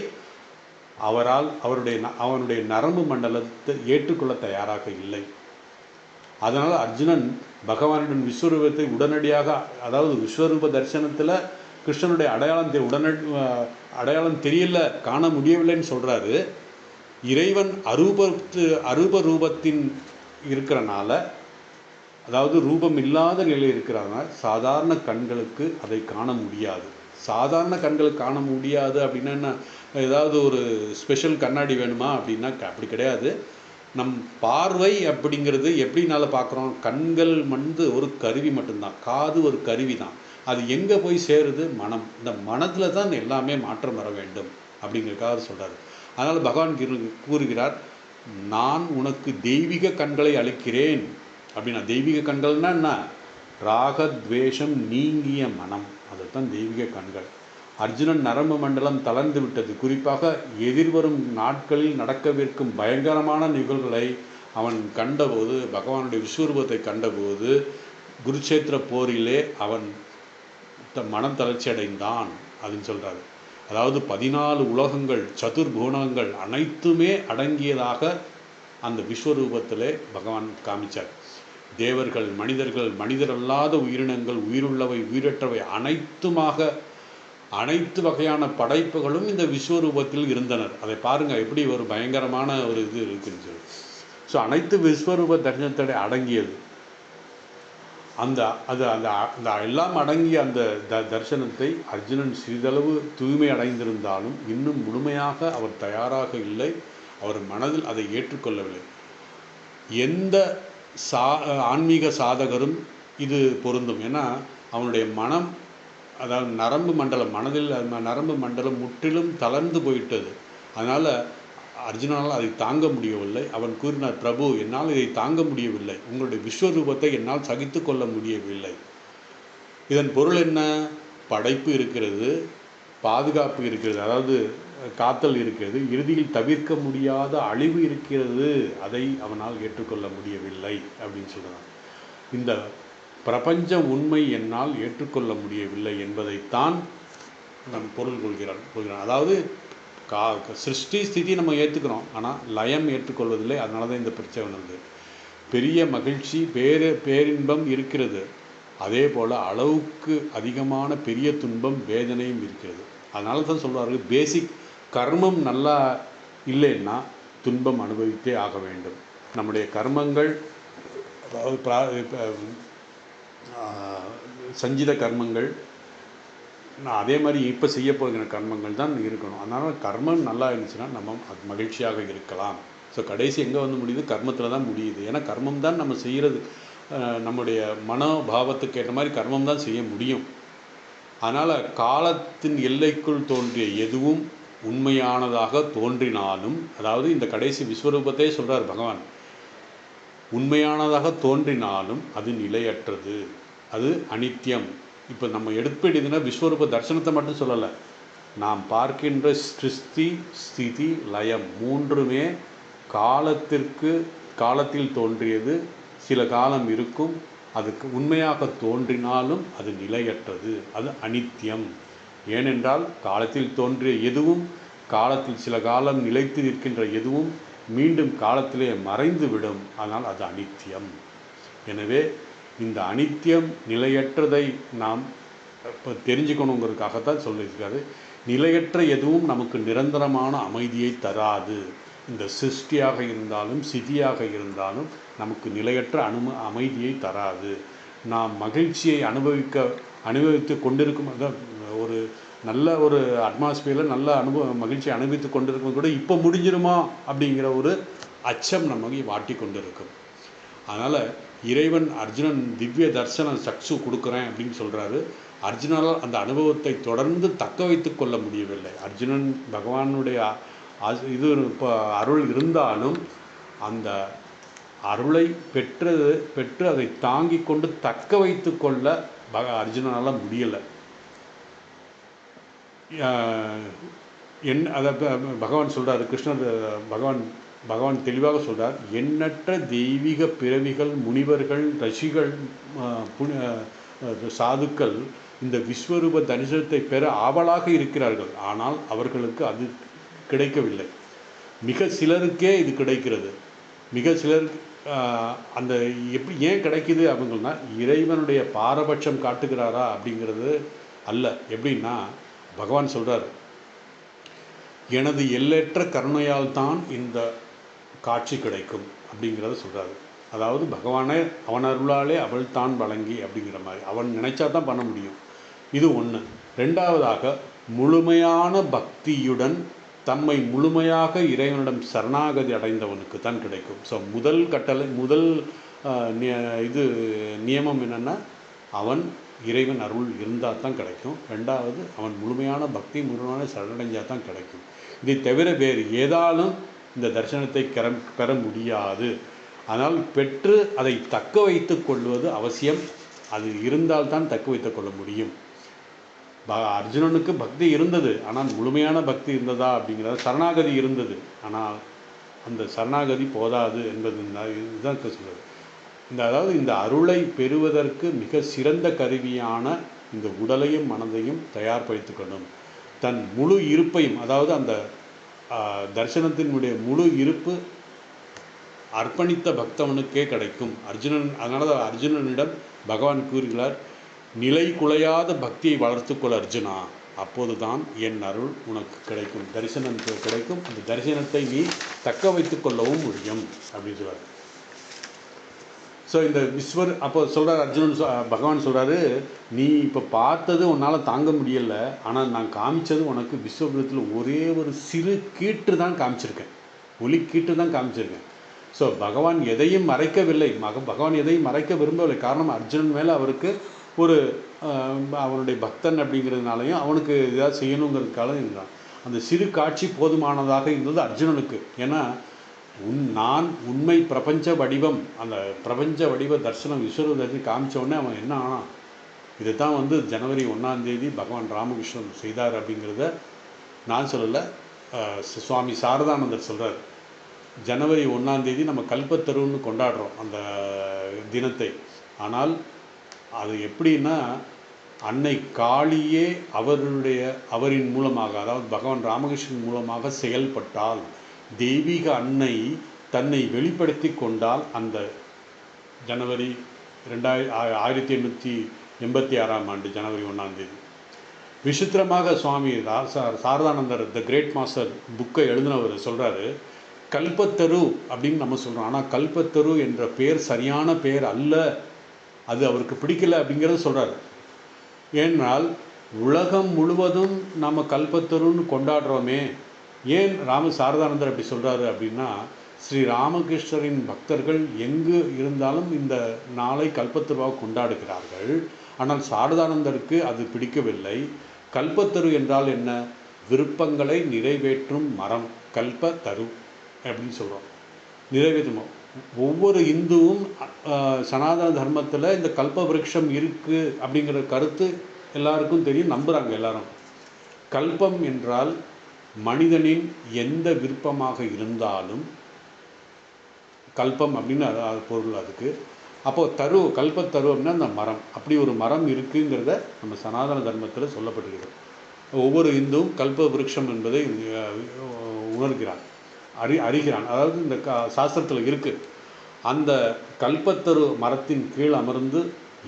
அவனுடைய நரம்பு மண்டலத்தை ஏற்றுக்கொள்ள தயாராக இல்லை. அதனால் அர்ஜுனன் பகவானுடன் விஸ்வரூபத்தை உடனடியாக, அதாவது விஸ்வரூப தரிசனத்தில் கிருஷ்ணனுடைய அடையாளம் தெரியல, காண முடியவில்லைன்னு சொல்கிறாரு. இறைவன் அரூப ரூபத்தின் இருக்கிறனால, அதாவது ரூபம் இல்லாத நிலை இருக்கிறனால சாதாரண கண்களுக்கு அதை காண முடியாது. சாதாரண கண்களுக்கு காண முடியாது அப்படின்னா என்ன, ஏதாவது ஒரு ஸ்பெஷல் கண்ணாடி வேணுமா அப்படின்னா அப்படி கிடையாது. நம் பார்வை அப்படிங்கிறது எப்படினால பார்க்குறோம், கண்கள் ஒரு கருவி மட்டும்தான், காது ஒரு கருவி தான். அது எங்கே போய் சேருது, மனம். இந்த மனத்தில் தான் எல்லாமே மாற்றம் வர வேண்டும் அப்படிங்கிறதுக்காக சொல்கிறார். அதனால் பகவான் கூறுகிறார், நான் உனக்கு தெய்வீக கண்களை அளிக்கிறேன் அப்படின்னா. தெய்வீக கண்கள்னா என்ன, ராகத்வேஷம் நீங்கிய மனம், அதுதான் தெய்வீக கண்கள். அர்ஜுனன் நரம்பு மண்டலம் தளர்ந்து விட்டது. குறிப்பாக எதிர்வரும் நாட்களில் நடக்கவிருக்கும் பயங்கரமான நிகழ்வுகளை அவன் கண்டபோது, பகவானுடைய விஸ்வரூபத்தை கண்டபோது, குருட்சேத்திர போரிலே அவன் மனம் தளர்ச்சி அடைந்தான் அப்படின்னு சொல்கிறாரு. அதாவது 14 உலகங்கள், சதுர்புவனங்கள் அனைத்துமே அடங்கியதாக அந்த விஸ்வரூபத்திலே பகவான் காமிச்சார். தேவர்கள், மனிதர்கள், மனிதரல்லாத உயிரினங்கள், உயிருள்ளவை உயிரற்றவை அனைத்துமாக அனைத்து வகையான படைப்புகளும் இந்த விஸ்வரூபத்தில் இருந்தனர். அதை பாருங்கள், எப்படி ஒரு பயங்கரமான ஒரு இது இருக்குன்னு சொல்லி. ஸோ அனைத்து விஸ்வரூப தரிசனத்தோட அடங்கியது அந்த எல்லாம் அடங்கிய அந்த தரிசனத்தை அர்ஜுனன் சிறிதளவு தூய்மை அடைந்திருந்தாலும் இன்னும் முழுமையாக அவர் தயாராக இல்லை. அவர் மனதில் அதை ஏற்றுக்கொள்ளவில்லை. எந்த ஆன்மீக சாதகரும் இது பொருந்தும். ஏன்னா அவனுடைய மனம், அதாவது நரம்பு மண்டலம், மனதில் நரம்பு மண்டலம் முற்றிலும் தளர்ந்து போயிட்டது. அதனால் அர்ஜுனனால் அதை தாங்க முடியவில்லை. அவன் கூறினார், பிரபு, என்னால் இதை தாங்க முடியவில்லை, உங்களுடைய விஸ்வரூபத்தை என்னால் சகித்து கொள்ள முடியவில்லை. இதன் பொருள் என்ன, படைப்பு இருக்கிறது, பாதுகாப்பு இருக்கிறது, அதாவது காத்தல் இருக்கிறது, இறுதியில் தவிர்க்க முடியாத அழிவு இருக்கிறது, அதை அவனால் ஏற்றுக்கொள்ள முடியவில்லை அப்படின்னு சொல்கிறான். இந்த பிரபஞ்ச உண்மை என்னால் ஏற்றுக்கொள்ள முடியவில்லை என்பதைத்தான் பொருள் கொள்கிறான். அதாவது சிருஷ்டி ஸ்திதி நம்ம ஏற்றுக்கிறோம், ஆனால் லயம் ஏற்றுக்கொள்வதில்லை. அதனால தான் இந்த பிரச்சனை வந்தது. பெரிய மகிழ்ச்சி பேரின்பம் இருக்கிறது, அதே போல் அளவுக்கு அதிகமான பெரிய துன்பம் வேதனையும் இருக்கிறது. அதனால தான் சொல்வார்கள், பேசிக் கர்மம் நல்லா இல்லைன்னா துன்பம் அனுபவித்தே ஆக வேண்டும். நம்முடைய கர்மங்கள், அதாவது சஞ்சித கர்மங்கள், நான் அதே மாதிரி இப்போ செய்ய போகிற கர்மங்கள் தான் இருக்கணும். அதனால் கர்மம் நல்லா இருந்துச்சுன்னா நம்ம அது மகிழ்ச்சியாக இருக்கலாம். ஸோ கடைசி எங்கே வந்து முடியுது? கர்மத்தில் தான் முடியுது. ஏன்னா கர்மம் தான் நம்ம செய்கிறது, நம்முடைய மனோபாவத்துக்கு ஏற்ற மாதிரி கர்மம் தான் செய்ய முடியும். அதனால் காலத்தின் எல்லைக்குள் தோன்றிய எதுவும் உண்மையானதாக தோன்றினாலும், அதாவது இந்த கடைசி விஸ்வரூபத்தையே சொல்கிறார் பகவான், உண்மையானதாக தோன்றினாலும் அது நிலையற்றது, அது அனித்தியம். இப்போ நம்ம எடுப்படிதுன்னா விஸ்வரூப தரிசனத்தை மட்டும் சொல்லலை, நாம் பார்க்கின்ற சிருஷ்டி ஸ்திதி லயம் மூன்றுமே காலத்தில் தோன்றியது. சில காலம் இருக்கும், அதுக்கு உண்மையாக தோன்றினாலும் அது நிலையற்றது, அது அனித்தியம். ஏனென்றால் காலத்தில் தோன்றிய எதுவும், காலத்தில் சில காலம் நிலைத்து நிற்கின்ற எதுவும் மீண்டும் காலத்திலே மறைந்து விடும். ஆனால் அது அனித்தியம். எனவே இந்த அனித்தியம் நிலையற்றதை நாம் இப்போ தெரிஞ்சுக்கணுங்கிறதுக்காகத்தான் சொல்லியிருக்காரு. நிலையற்ற எதுவும் நமக்கு நிரந்தரமான அமைதியை தராது. இந்த சிருஷ்டியாக இருந்தாலும் சிதியாக இருந்தாலும் நமக்கு நிலையற்ற அமைதியை தராது. நாம் மகிழ்ச்சியை அனுபவித்து கொண்டிருக்கும், ஒரு நல்ல ஒரு அட்மாஸ்பியரில் நல்ல மகிழ்ச்சியை அனுபவித்து கொண்டிருக்கும் கூட இப்போ முடிஞ்சிருமா அப்படிங்கிற ஒரு அச்சம் நமக்கு வாட்டி கொண்டு இருக்கும். அதனால் இறைவன் அர்ஜுனன் திவ்ய தர்சன சக்ஷு கொடுக்குறேன் அப்படின்னு சொல்கிறாரு. அர்ஜுனால் அந்த அனுபவத்தை தொடர்ந்து தக்க வைத்து கொள்ள முடியவில்லை. அர்ஜுனன் பகவானுடைய இது இப்போ அருள் இருந்தாலும் அந்த அருளை பெற்று அதை தாங்கி கொண்டு தக்க வைத்து கொள்ள அர்ஜுனனால் முடியலை. அதை பகவான் சொல்கிறார், கிருஷ்ணர் பகவான் தெளிவாக சொல்கிறார், எண்ணற்ற தெய்வீக பிறவிகள், முனிவர்கள், ரிஷிகள், சாதுக்கள் இந்த விஸ்வரூப தரிசனத்தை பெற ஆவலாக இருக்கிறார்கள். ஆனால் அவர்களுக்கு அது கிடைக்கவில்லை. மிக சிலருக்கே இது கிடைக்கிறது. மிக சிலருக்கு அந்த எப்படி ஏன் கிடைக்குது அப்படின்னா, இறைவனுடைய பாரபட்சம் காட்டுகிறாரா அப்படிங்கிறது அல்ல. எப்படின்னா பகவான் சொல்கிறார், எனது எல்லையற்ற கருணையால் தான் இந்த காட்சி கிடைக்கும் அப்படிங்கிறத சொல்கிறாரு. அதாவது பகவானே அவன் அருளாலே அவள் தான் வழங்கி அப்படிங்கிற மாதிரி அவன் நினைச்சா தான் பண்ண முடியும். இது ஒன்று. ரெண்டாவதாக, முழுமையான பக்தியுடன் தம்மை முழுமையாக இறைவனிடம் சரணாகதி அடைந்தவனுக்கு தான் கிடைக்கும். ஸோ முதல் நியமம் என்னென்னா, அவன் இறைவன் அருள் இருந்தால் தான் கிடைக்கும். ரெண்டாவது, அவன் முழுமையான பக்தி, முழுமையான சரணடைஞ்சால் தான் கிடைக்கும். இதை தவிர வேறு ஏதாலும் இந்த தரிசனத்தை பெற முடியாது. ஆனால் பெற்று அதை தக்க வைத்து கொள்வது அவசியம். அது இருந்தால்தான் தக்க வைத்து கொள்ள முடியும். அர்ஜுனனுக்கு பக்தி இருந்தது, ஆனால் முழுமையான பக்தி இருந்ததா அப்படிங்கிறத, சரணாகதி இருந்தது, ஆனால் அந்த சரணாகதி போதாது என்பது இதுதான் சொல்கிறது. அதாவது இந்த அருளை பெறுவதற்கு மிக சிறந்த கருவியான இந்த உடலையும் மனதையும் தயார்படுத்திக்கணும். தன் முழு இருப்பையும், அதாவது அந்த தரிசனத்தினுடைய முழு இருப்பு அர்ப்பணித்த பக்தவனுக்கே கிடைக்கும். அதனால தான் அர்ஜுனனிடம் பகவான் கூறுகிறார், நிலை குலையாத பக்தியை வளர்த்துக்கொள் அர்ஜுனா, அப்போது தான் என் அருள் உனக்கு கிடைக்கும், தரிசனம் கிடைக்கும். அந்த தரிசனத்தை நீ தக்க வைத்து கொள்ளவும் முடியும் அப்படின்னு சொல்கிறார். ஸோ இந்த அப்போ சொல்கிறார் அர்ஜுனன், பகவான் சொல்கிறாரு, நீ இப்போ பார்த்தது உன்னால் தாங்க முடியலை, ஆனால் நான் காமிச்சது உனக்கு விஸ்வரூபத்தில் ஒரே ஒரு சிறு கீற்று தான் காமிச்சிருக்கேன், ஒளி கீற்று தான் காமிச்சிருக்கேன். ஸோ பகவான் எதையும் மறைக்கவில்லை, பகவான் எதையும் மறைக்க விரும்பவில்லை. காரணம், அர்ஜுனன் மேலே அவருக்கு ஒரு அவனுடைய பக்தன் அப்படிங்கிறதுனாலையும் அவனுக்கு ஏதாவது செய்யணுங்கிறதுக்காக இருந்தான். அந்த சிறு காட்சி போதுமானதாக இருந்தது அர்ஜுனனுக்கு. ஏன்னா நான் உண்மை பிரபஞ்ச வடிவம், அந்த பிரபஞ்ச வடிவ தரிசனம் விஸ்வரூப தரிசனம் காமிச்சோடனே அவன் என்ன ஆனான், இதை தான் ஜனவரி 1 பகவான் ராமகிருஷ்ணன் செய்தார் அப்படிங்கிறத நான் சொல்லலை, சுவாமி சாரதானந்தர் சொல்கிறார். ஜனவரி 1 நம்ம கல்பத்தருன்னு கொண்டாடுறோம் அந்த தினத்தை. ஆனால் அது எப்படின்னா, அன்னை காளியே அவரின் மூலமாக, அதாவது பகவான் ராமகிருஷ்ணன் மூலமாக செயல்பட்டால், தெய்வீக அன்னை தன்னை வெளிப்படுத்தி கொண்டால் அந்த ஜனவரி 1886ஆம் ஆண்டு ஜனவரி 1ஆம் தேதி விசித்திரமாக சுவாமி சாரதானந்தர் த கிரேட் மாஸ்டர் புக்கை எழுதினவர் சொல்கிறாரு, கல்பத்தரு அப்படின்னு நம்ம சொல்கிறோம். ஆனால் கல்பத்தரு என்ற பெயர் சரியான பெயர் அல்ல, அது அவருக்கு பிடிக்கல அப்படிங்கிறத சொல்கிறாரு. ஏன்னால் உலகம் முழுவதும் நம்ம கல்பத்தருன்னு கொண்டாடுறோமே, ஏன் சாரதானந்தர் அப்படி சொல்கிறாரு அப்படின்னா, ஸ்ரீ ராமகிருஷ்ணரின் பக்தர்கள் எங்கு இருந்தாலும் இந்த நாளை கல்பத்தருவாக கொண்டாடுகிறார்கள். ஆனால் சாரதானந்தருக்கு அது பிடிக்கவில்லை. கல்பத்தரு என்றால் என்ன? விருப்பங்களை நிறைவேற்றும் மரம், கல்பத்தரு அப்படின்னு சொல்கிறோம். நிறைவேற்றும் ஒவ்வொரு இந்துவும் சனாதன தர்மத்தில் இந்த கல்ப விருட்சம் இருக்குது அப்படிங்கிற கருத்து எல்லாருக்கும் தெரியும், நம்புகிறாங்க எல்லாரும். கல்பம் என்றால் மனிதனின் எந்த விருப்பமாக இருந்தாலும் கல்பம் அப்படின்னு அது பொருள் அதுக்கு. அப்போது கல்பத்தரு அப்படின்னா அந்த மரம், அப்படி ஒரு மரம் இருக்குங்கிறத நம்ம சனாதன தர்மத்தில் சொல்லப்பட்டிருக்கிறது. ஒவ்வொரு இந்துவும் கல்ப விருட்சம் என்பதை உணர்கிறான், அறிகிறான். அதாவது இந்த சாஸ்திரத்தில் இருக்குது. அந்த கல்பத்தரு மரத்தின் கீழ் அமர்ந்து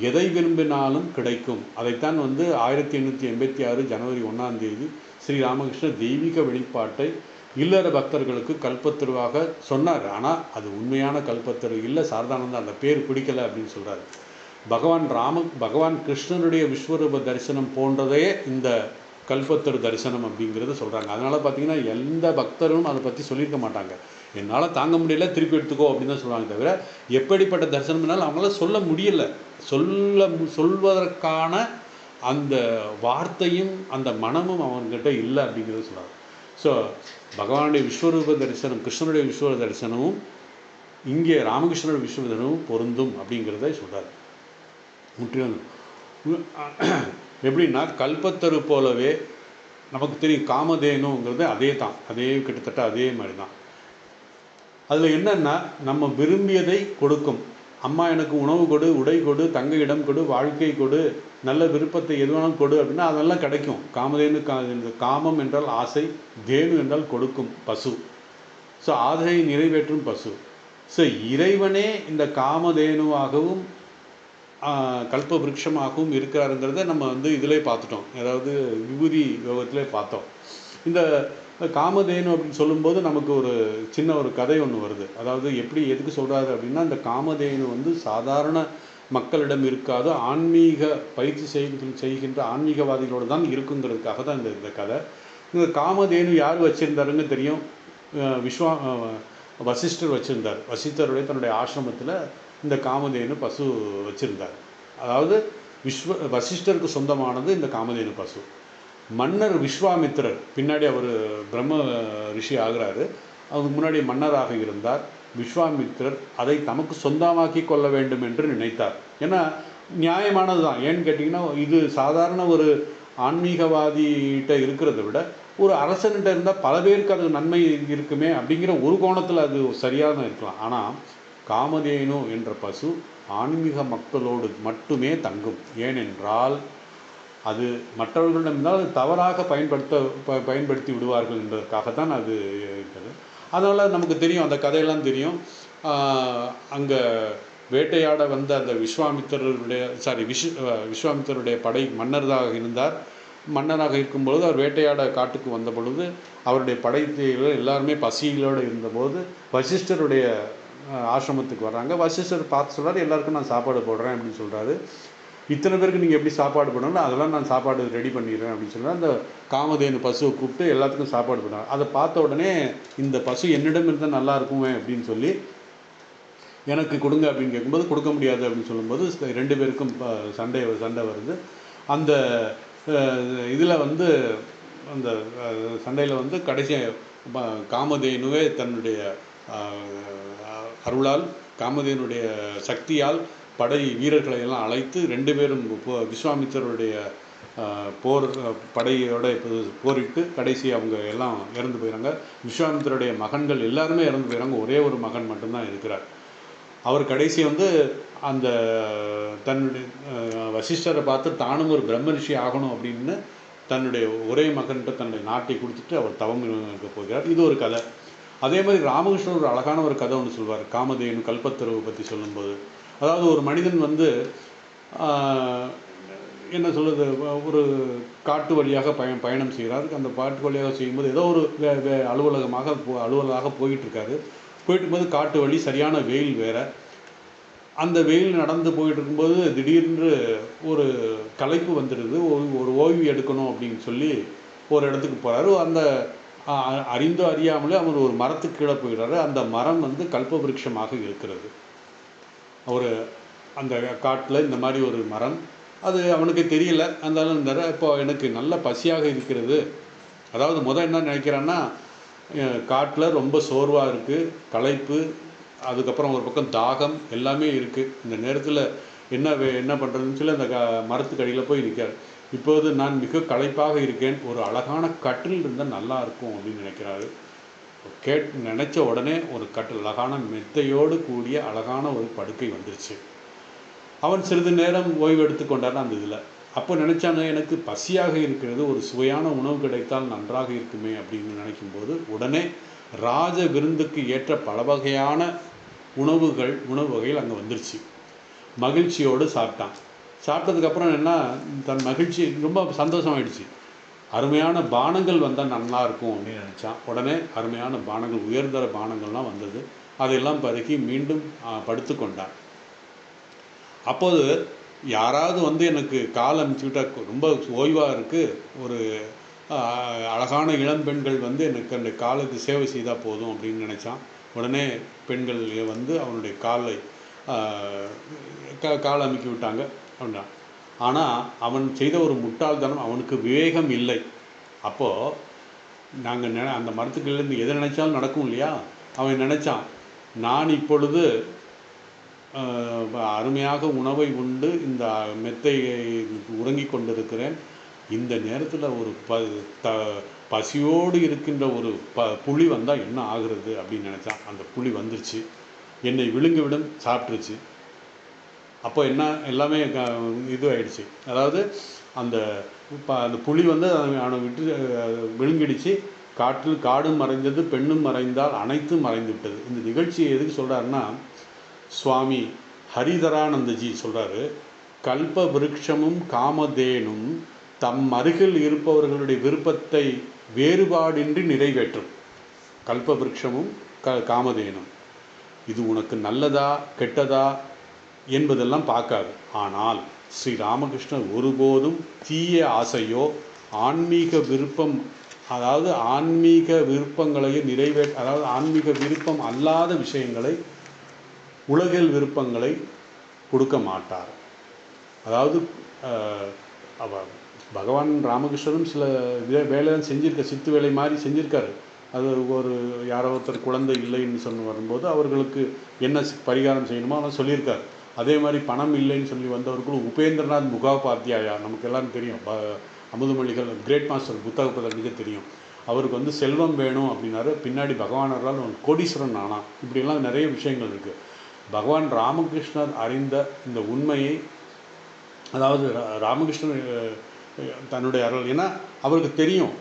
எதை விரும்பினாலும் கிடைக்கும். அதைத்தான் 1886 ஜனவரி 1ஆம் தேதி ஸ்ரீ ராமகிருஷ்ணர் தெய்வீக வெளிப்பாட்டை இல்லற பக்தர்களுக்கு கல்பத்தருவாக சொன்னார். ஆனால் அது உண்மையான கல்பத்தரு இல்லை, சாரதானந்தா அந்த பேர் பிடிக்கலை அப்படின்னு சொல்கிறார். பகவான் கிருஷ்ணனுடைய விஸ்வரூப தரிசனம் போன்றதே இந்த கல்பத்தரு தரிசனம் அப்படிங்கிறத சொல்கிறாங்க. அதனால் பார்த்திங்கன்னா எந்த பக்தரும் அதை பற்றி சொல்லியிருக்க மாட்டாங்க. என்னால் தாங்க முடியல, திருப்பி எடுத்துக்கோ அப்படின்னு தான் சொல்லுவாங்க. தவிர எப்படிப்பட்ட தரிசனம்னாலும் அவங்களால சொல்ல முடியலை, சொல்வதற்கான அந்த வார்த்தையும் அந்த மனமும் அவங்ககிட்ட இல்லை அப்படிங்கிறத சொல்கிறாங்க. ஸோ பகவானுடைய விஸ்வரூப தரிசனம், கிருஷ்ணனுடைய விஸ்வரூப தரிசனமும் இங்கே ராமகிருஷ்ணனுடைய விஸ்வரூப தரிசனமும் பொருந்தும் அப்படிங்கிறத சொல்கிறார். முற்றிலும் எப்படின்னா கல்பத்தரு போலவே நமக்கு தெரியும் காமதேனுங்கிறது அதே கிட்டத்தட்ட அதே மாதிரி தான். அதில் என்னென்னா நம்ம விரும்பியதை கொடுக்கும். அம்மா எனக்கு உணவு கொடு, உடை கொடு, தங்க இடம் கொடு, வாழ்க்கை கொடு, நல்ல விருப்பத்தை எது வேணாலும் கொடு அப்படின்னா அதெல்லாம் கிடைக்கும். காமதேனு காமம் என்றால் ஆசை, தேனு என்றால் கொடுக்கும் பசு. ஸோ ஆசையை நிறைவேற்றும் பசு. ஸோ இறைவனே இந்த காமதேனுவாகவும் கல்ப விருட்சமாகவும் இருக்கிறாருங்கிறத நம்ம இதிலே பார்த்துட்டோம். அதாவது விபூதி யோகத்திலே பார்த்தோம். இந்த காமதேனு அப்படின்னு சொல்லும்போது நமக்கு ஒரு சின்ன ஒரு கதை ஒன்று வருது. அதாவது எதுக்கு சொல்கிறாரு அப்படின்னா, இந்த காமதேனு சாதாரண மக்களிடம் இருக்காது, ஆன்மீக பயிற்சி செய்கின்ற ஆன்மீகவாதிகளோடு தான் இருக்குங்கிறதுக்காக தான் இந்த கதை. இந்த காமதேனு யார் வச்சுருந்தாருன்னு தெரியும். வசிஷ்டர் வச்சுருந்தார். வசிஷ்டருடைய தன்னுடைய ஆசிரமத்தில் இந்த காமதேனு பசு வச்சுருந்தார். அதாவது வசிஷ்டருக்கு சொந்தமானது இந்த காமதேனு பசு. மன்னர் விஸ்வாமித்திரர், பின்னாடி அவர் பிரம்ம ரிஷி ஆகிறாரு, அதுக்கு முன்னாடி மன்னராக இருந்தார். விஸ்வாமித்திரர் அதை தமக்கு சொந்தமாக்கி கொள்ள வேண்டும் என்று நினைத்தார். ஏன்னா நியாயமானது தான். ஏன்னு கேட்டிங்கன்னா, இது சாதாரண ஒரு ஆன்மீகவாதிகிட்ட இருக்கிறத விட ஒரு அரசன்கிட்ட இருந்தால் பல பேருக்கு அது நன்மை இருக்குமே அப்படிங்கிற ஒரு கோணத்தில் அது சரியாக இருக்கலாம். ஆனால் காமதேனு என்ற பசு ஆன்மீக மக்களோடு மட்டுமே தங்கும். ஏனென்றால் அது மற்றவர்களிடம் இருந்தால் அது தவறாக பயன்படுத்தி விடுவார்கள் என்பதற்காகத்தான் அது இருக்கிறது. அதனால் நமக்கு தெரியும், அந்த கதையெல்லாம் தெரியும். அங்கே வேட்டையாட வந்த அந்த விஸ்வாமித்திரருடைய படை மன்னராக இருந்தார். மன்னராக இருக்கும்பொழுது அவர் வேட்டையாட காட்டுக்கு வந்த பொழுது அவருடைய படைத்தீர்கள் எல்லாருமே பசிகளோடு இருந்தபோது வசிஷ்டருடைய ஆசிரமத்துக்கு வர்றாங்க. வசிஷ்டர் பார்த்து சொல்கிறார், எல்லாருக்கும் நான் சாப்பாடு போடுறேன் அப்படின்னு சொல்கிறாரு. இத்தனை பேருக்கு நீங்கள் எப்படி சாப்பாடு பண்ணணும், அதெல்லாம் நான் சாப்பாடு ரெடி பண்ணிடுறேன் அப்படின்னு சொல்கிறார். அந்த காமதேனு பசுவை கூப்பிட்டு எல்லாத்துக்கும் சாப்பாடு பண்ணுறாங்க. அதை பார்த்த உடனே இந்த பசு என்னிடம் இருந்தால் நல்லா இருக்குமே அப்படின்னு சொல்லி எனக்கு கொடுங்க அப்படின்னு கேட்கும்போது கொடுக்க முடியாது அப்படின்னு சொல்லும்போது 2 பேருக்கும் சண்டை வருது. அந்த இதில் அந்த சண்டையில் கடைசியாக காமதேனுவே தன்னுடைய அருளால், காமதேனுடைய சக்தியால் படை வீரர்களை எல்லாம் அழைத்து 2 பேரும் விஸ்வாமித்திரருடைய படையோட போரிட்டு கடைசி அவங்க எல்லாம் இறந்து போயிடறாங்க. விஸ்வாமித்திரருடைய மகன்கள் எல்லாருமே இறந்து போயிடறாங்க. ஒரே ஒரு மகன் மட்டும்தான் இருக்கிறார். அவர் கடைசி அந்த தன்னுடைய வசிஷ்டரை பார்த்து தானும் ஒரு பிரம்ம ரிஷி ஆகணும் அப்படின்னு தன்னுடைய ஒரே மகன்கிட்ட தன்னுடைய நாட்டை கொடுத்துட்டு அவர் தவம் இருக்க போகிறார். இது ஒரு கதை. அதே மாதிரி ராமகிருஷ்ணர் ஒரு அழகான ஒரு கதை ஒன்று சொல்வார், காமதேனு கல்பத்தருவை பற்றி சொல்லும்போது. அதாவது ஒரு மனிதன் வந்து என்ன சொல்லுது, ஒரு காட்டு வழியாக பயணம் செய்கிறார். அந்த காட்டு வழியாக செய்யும்போது ஏதோ ஒரு அலுவலகமாக போயிட்டுருக்காரு. போயிட்டு இருக்கும்போது காட்டு வழி, சரியான வெயில் வேறு. அந்த வெயில் நடந்து போயிட்டு இருக்கும்போது திடீர்னு ஒரு களைப்பு வந்துடுது. ஒரு ஓய்வு எடுக்கணும் அப்படின்னு சொல்லி ஒரு இடத்துக்கு போகிறாரு. அந்த அறிந்தோ அறியாமலே அவர் ஒரு மரத்துக்கு கீழே போயிடுறாரு. அந்த மரம் வந்து கல்ப விருட்சமாக இருக்கிறது. அவர் அந்த காட்டில் இந்த மாதிரி ஒரு மரம், அது அவனுக்கு தெரியல. இருந்தாலும் இப்போ எனக்கு நல்ல பசியாக இருக்கிறது. அதாவது என்ன நினைக்கிறான்னா, காட்டில் ரொம்ப சோர்வாக இருக்குது, களைப்பு, அதுக்கப்புறம் ஒரு பக்கம் தாகம், எல்லாமே இருக்குது. இந்த நேரத்தில் என்ன பண்ணுறதுன்னு சொல்லி அந்த மரத்துக்கு அடியில் போய் நிற்கார். இப்போது நான் மிக களைப்பாக இருக்கேன், ஒரு அழகான கட்டில் இருந்தால் நல்லா இருக்கும் அப்படின்னு நினைக்கிறாரு. நினச்ச உடனே ஒரு கட்டில், அழகான மெத்தையோடு கூடிய அழகான ஒரு படுக்கை வந்துருச்சு. அவன் சிறிது நேரம் ஓய்வு எடுத்துக்கொண்டார் அந்த இதில். அப்போ நினச்சாங்க, எனக்கு பசியாக இருக்கிறது, ஒரு சுவையான உணவு கிடைத்தால் நன்றாக இருக்குமே அப்படின்னு நினைக்கும்போது உடனே ராஜ விருந்துக்கு ஏற்ற பல வகையான உணவு வகைகள் அங்கே வந்துருச்சு. மகிழ்ச்சியோடு சாப்பிட்டான். சாப்பிட்டதுக்கப்புறம் என்ன, தன் மகிழ்ச்சி ரொம்ப சந்தோஷமாயிடுச்சு. அருமையான பானங்கள் வந்தால் நல்லாயிருக்கும் அப்படின்னு நினச்சான். உடனே அருமையான பானங்கள், உயர்தர பானங்கள்லாம் வந்தது. அதையெல்லாம் பருகி மீண்டும் படுத்து கொண்டான். அப்போது யாராவது வந்து எனக்கு கால் அமுச்சுக்கிட்டா, ரொம்ப ஓய்வாக இருக்குது, ஒரு அழகான இளம்பெண்கள் வந்து எனக்கு அந்த காலுக்கு சேவை செய்தால் போதும் அப்படின்னு நினச்சான். உடனே பெண்கள் வந்து அவனுடைய காலை அமுக்கி விட்டாங்க அப்படின்னா. ஆனால் அவன் செய்த ஒரு முட்டாள்தனம், அவனுக்கு விவேகம் இல்லை. அப்போது நாங்கள் அந்த மரத்துக்குள்ளேருந்து எதை நினச்சாலும் நடக்கும் இல்லையா. அவன் நினச்சான், நான் இப்பொழுது அருமையாக உணவை உண்டு இந்த மெத்தையை உறங்கி கொண்டிருக்கிறேன். இந்த நேரத்தில் ஒரு பசியோடு இருக்கின்ற ஒரு புலி வந்தால் என்ன ஆகுறது அப்படின்னு நினச்சான். அந்த புலி வந்துருச்சு, என்னை விழுங்கிவிடும், சாப்பிட்ருச்சு. அப்போ என்ன, எல்லாமே இது ஆயிடுச்சு. அதாவது அந்த புலி வந்து அவனை விட்டு விழுங்கிடுச்சு. காடும் மறைந்தது, பெண்ணும் மறைந்தால் அனைத்தும் மறைந்து விட்டது. இந்த நிகழ்ச்சியை எதுக்கு சொல்கிறாருன்னா, சுவாமி ஹரிதரானந்தஜி சொல்கிறாரு, கல்ப விருட்சமும் காமதேனும் தம் அருகில் இருப்பவர்களுடைய விருப்பத்தை வேறுபாடின்றி நிறைவேற்றும். கல்ப விருட்சமும் காமதேனும் இது உனக்கு நல்லதா கெட்டதா என்பதெல்லாம் பார்க்காது. ஆனால் ஸ்ரீ ராமகிருஷ்ணர் ஒருபோதும் தீய ஆசையோ ஆன்மீக விருப்பம், அதாவது ஆன்மீக விருப்பங்களையும் அதாவது ஆன்மீக விருப்பம் அல்லாத விஷயங்களை, உலகில் விருப்பங்களை கொடுக்க மாட்டார். அதாவது பகவான் ராமகிருஷ்ணரும் சில வேலைதான் செஞ்சிருக்கார், சித்து வேலை மாதிரி செஞ்சுருக்காரு. அது ஒரு யாரோ ஒருத்தர் குழந்தை இல்லைன்னு வரும்போது அவர்களுக்கு என்ன பரிகாரம் செய்யணுமோ அவன் சொல்லியிருக்கார். அதே மாதிரி பணம் இல்லைன்னு சொல்லி வந்தவர்களும் உபேந்திரநாத் முகோபாத்தியாயா, நமக்கு எல்லாம் தெரியும், அமுதமொழிகள் கிரேட் மாஸ்டர் புத்தக பதவிக்கு தெரியும். அவருக்கு வந்து செல்வம் வேணும் அப்படின்னாரு. பின்னாடி பகவானரால் கோடீஸ்வரன் ஆனா. இப்படிலாம் நிறைய விஷயங்கள் இருக்குது. பகவான் ராமகிருஷ்ணர் அறிந்த இந்த உண்மையை, அதாவது ராமகிருஷ்ணர் தன்னுடைய அருள், ஏன்னா அவருக்கு தெரியும்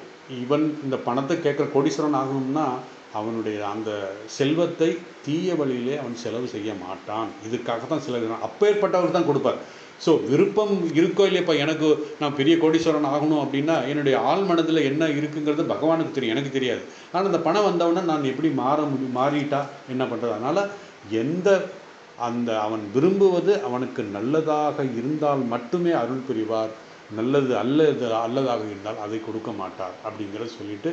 இவன் இந்த பணத்தை கேட்குற கோடீஸ்வரன் ஆகணும்னா அவனுடைய அந்த செல்வத்தை தீய வழியிலே அவன் செலவு செய்ய மாட்டான். இதுக்காக தான் அப்பேற்பட்டவருக்கு தான் கொடுப்பார். ஸோ விருப்பம் இருக்கோ இல்லையப்பா, எனக்கு நான் பெரிய கோடீஸ்வரன் ஆகணும் அப்படின்னா என்னுடைய ஆள் மனதில் என்ன இருக்குங்கிறது பகவானுக்கு தெரியும், எனக்கு தெரியாது. ஆனால் அந்த பணம் வந்தவொடனே நான் எப்படி மாறிட்டா என்ன பண்ணுறது? அதனால் அவன் விரும்புவது அவனுக்கு நல்லதாக இருந்தால் மட்டுமே அருள் புரிவார், நல்லது அல்லதாக இருந்தால் அதை கொடுக்க மாட்டார் அப்படிங்கிறத சொல்லிட்டு,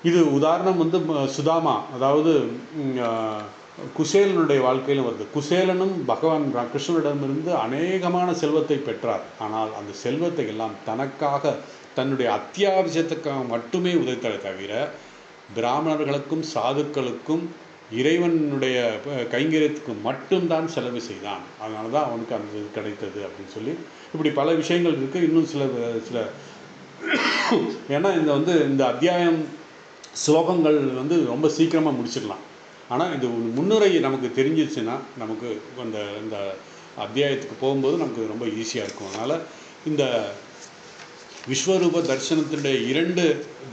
இது உதாரணம் வந்து சுதாமா, அதாவது குசேலனுடைய வாழ்க்கையிலும் வருது. குசேலனும் பகவான் கிருஷ்ணனிடமிருந்து அநேகமான செல்வத்தை பெற்றார். ஆனால் அந்த செல்வத்தை எல்லாம் தனக்காக, தன்னுடைய அத்தியாவசியத்துக்காக மட்டுமே உதைத்ததை தவிர பிராமணர்களுக்கும் சாதுக்களுக்கும் இறைவனுடைய கைங்கரியத்துக்கு மட்டும்தான் செலவு செய்தான். அதனால தான் அவனுக்கு அந்த இது கிடைத்தது அப்படின்னு சொல்லி இப்படி பல விஷயங்கள் இருக்குது. இன்னும் சில ஏன்னா இந்த அத்தியாயம் ஸ்லோகங்கள் வந்து ரொம்ப சீக்கிரமாக முடிச்சிடலாம். ஆனால் இது முன்னுரை நமக்கு தெரிஞ்சிச்சுன்னா நமக்கு அந்த இந்த அத்தியாயத்துக்கு போகும்போது நமக்கு ரொம்ப ஈஸியாக இருக்கும். அதனால் இந்த விஸ்வரூப தரிசனத்தினுடைய 2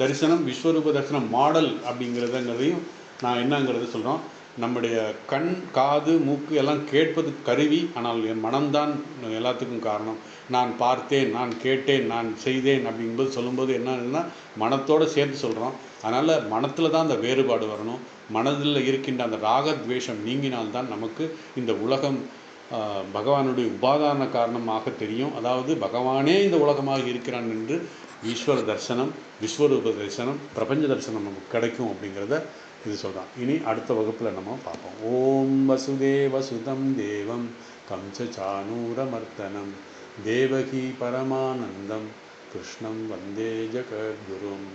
தரிசனம், விஸ்வரூப தரிசனம் மாடல் அப்படிங்கிறதுங்கிறதையும் நான் என்னங்கிறத சொல்கிறோம். நம்முடைய கண், காது, மூக்கு எல்லாம் கேட்பது கருவி. ஆனால் என் மனம்தான் எல்லாத்துக்கும் காரணம். நான் பார்த்தேன், நான் கேட்டேன், நான் செய்தேன் அப்படிங்கும்போது சொல்லும்போது என்னன்னா மனத்தோடு சேர்த்து சொல்கிறோம். அதனால் மனத்தில் தான் அந்த வேறுபாடு வரணும். மனதில் இருக்கின்ற அந்த ராகத்வேஷம் நீங்கினால்தான் நமக்கு இந்த உலகம் பகவானுடைய உபாதான காரணமாக தெரியும். அதாவது பகவானே இந்த உலகமாக இருக்கிறான் என்று ஈஸ்வர தரிசனம், விஸ்வரூப தரிசனம், பிரபஞ்ச தரிசனம் நமக்கு கிடைக்கும் அப்படிங்கிறத இது சொல்கிறான். இனி அடுத்த வகுப்பில் நம்ம பார்ப்போம். ஓம் வசுதேவ சுதம் தேவம் கம்சசானூரமர்த்தனம் தேவகி பரமானந்தம் கிருஷ்ணம் வந்தே ஜகத்குரும்.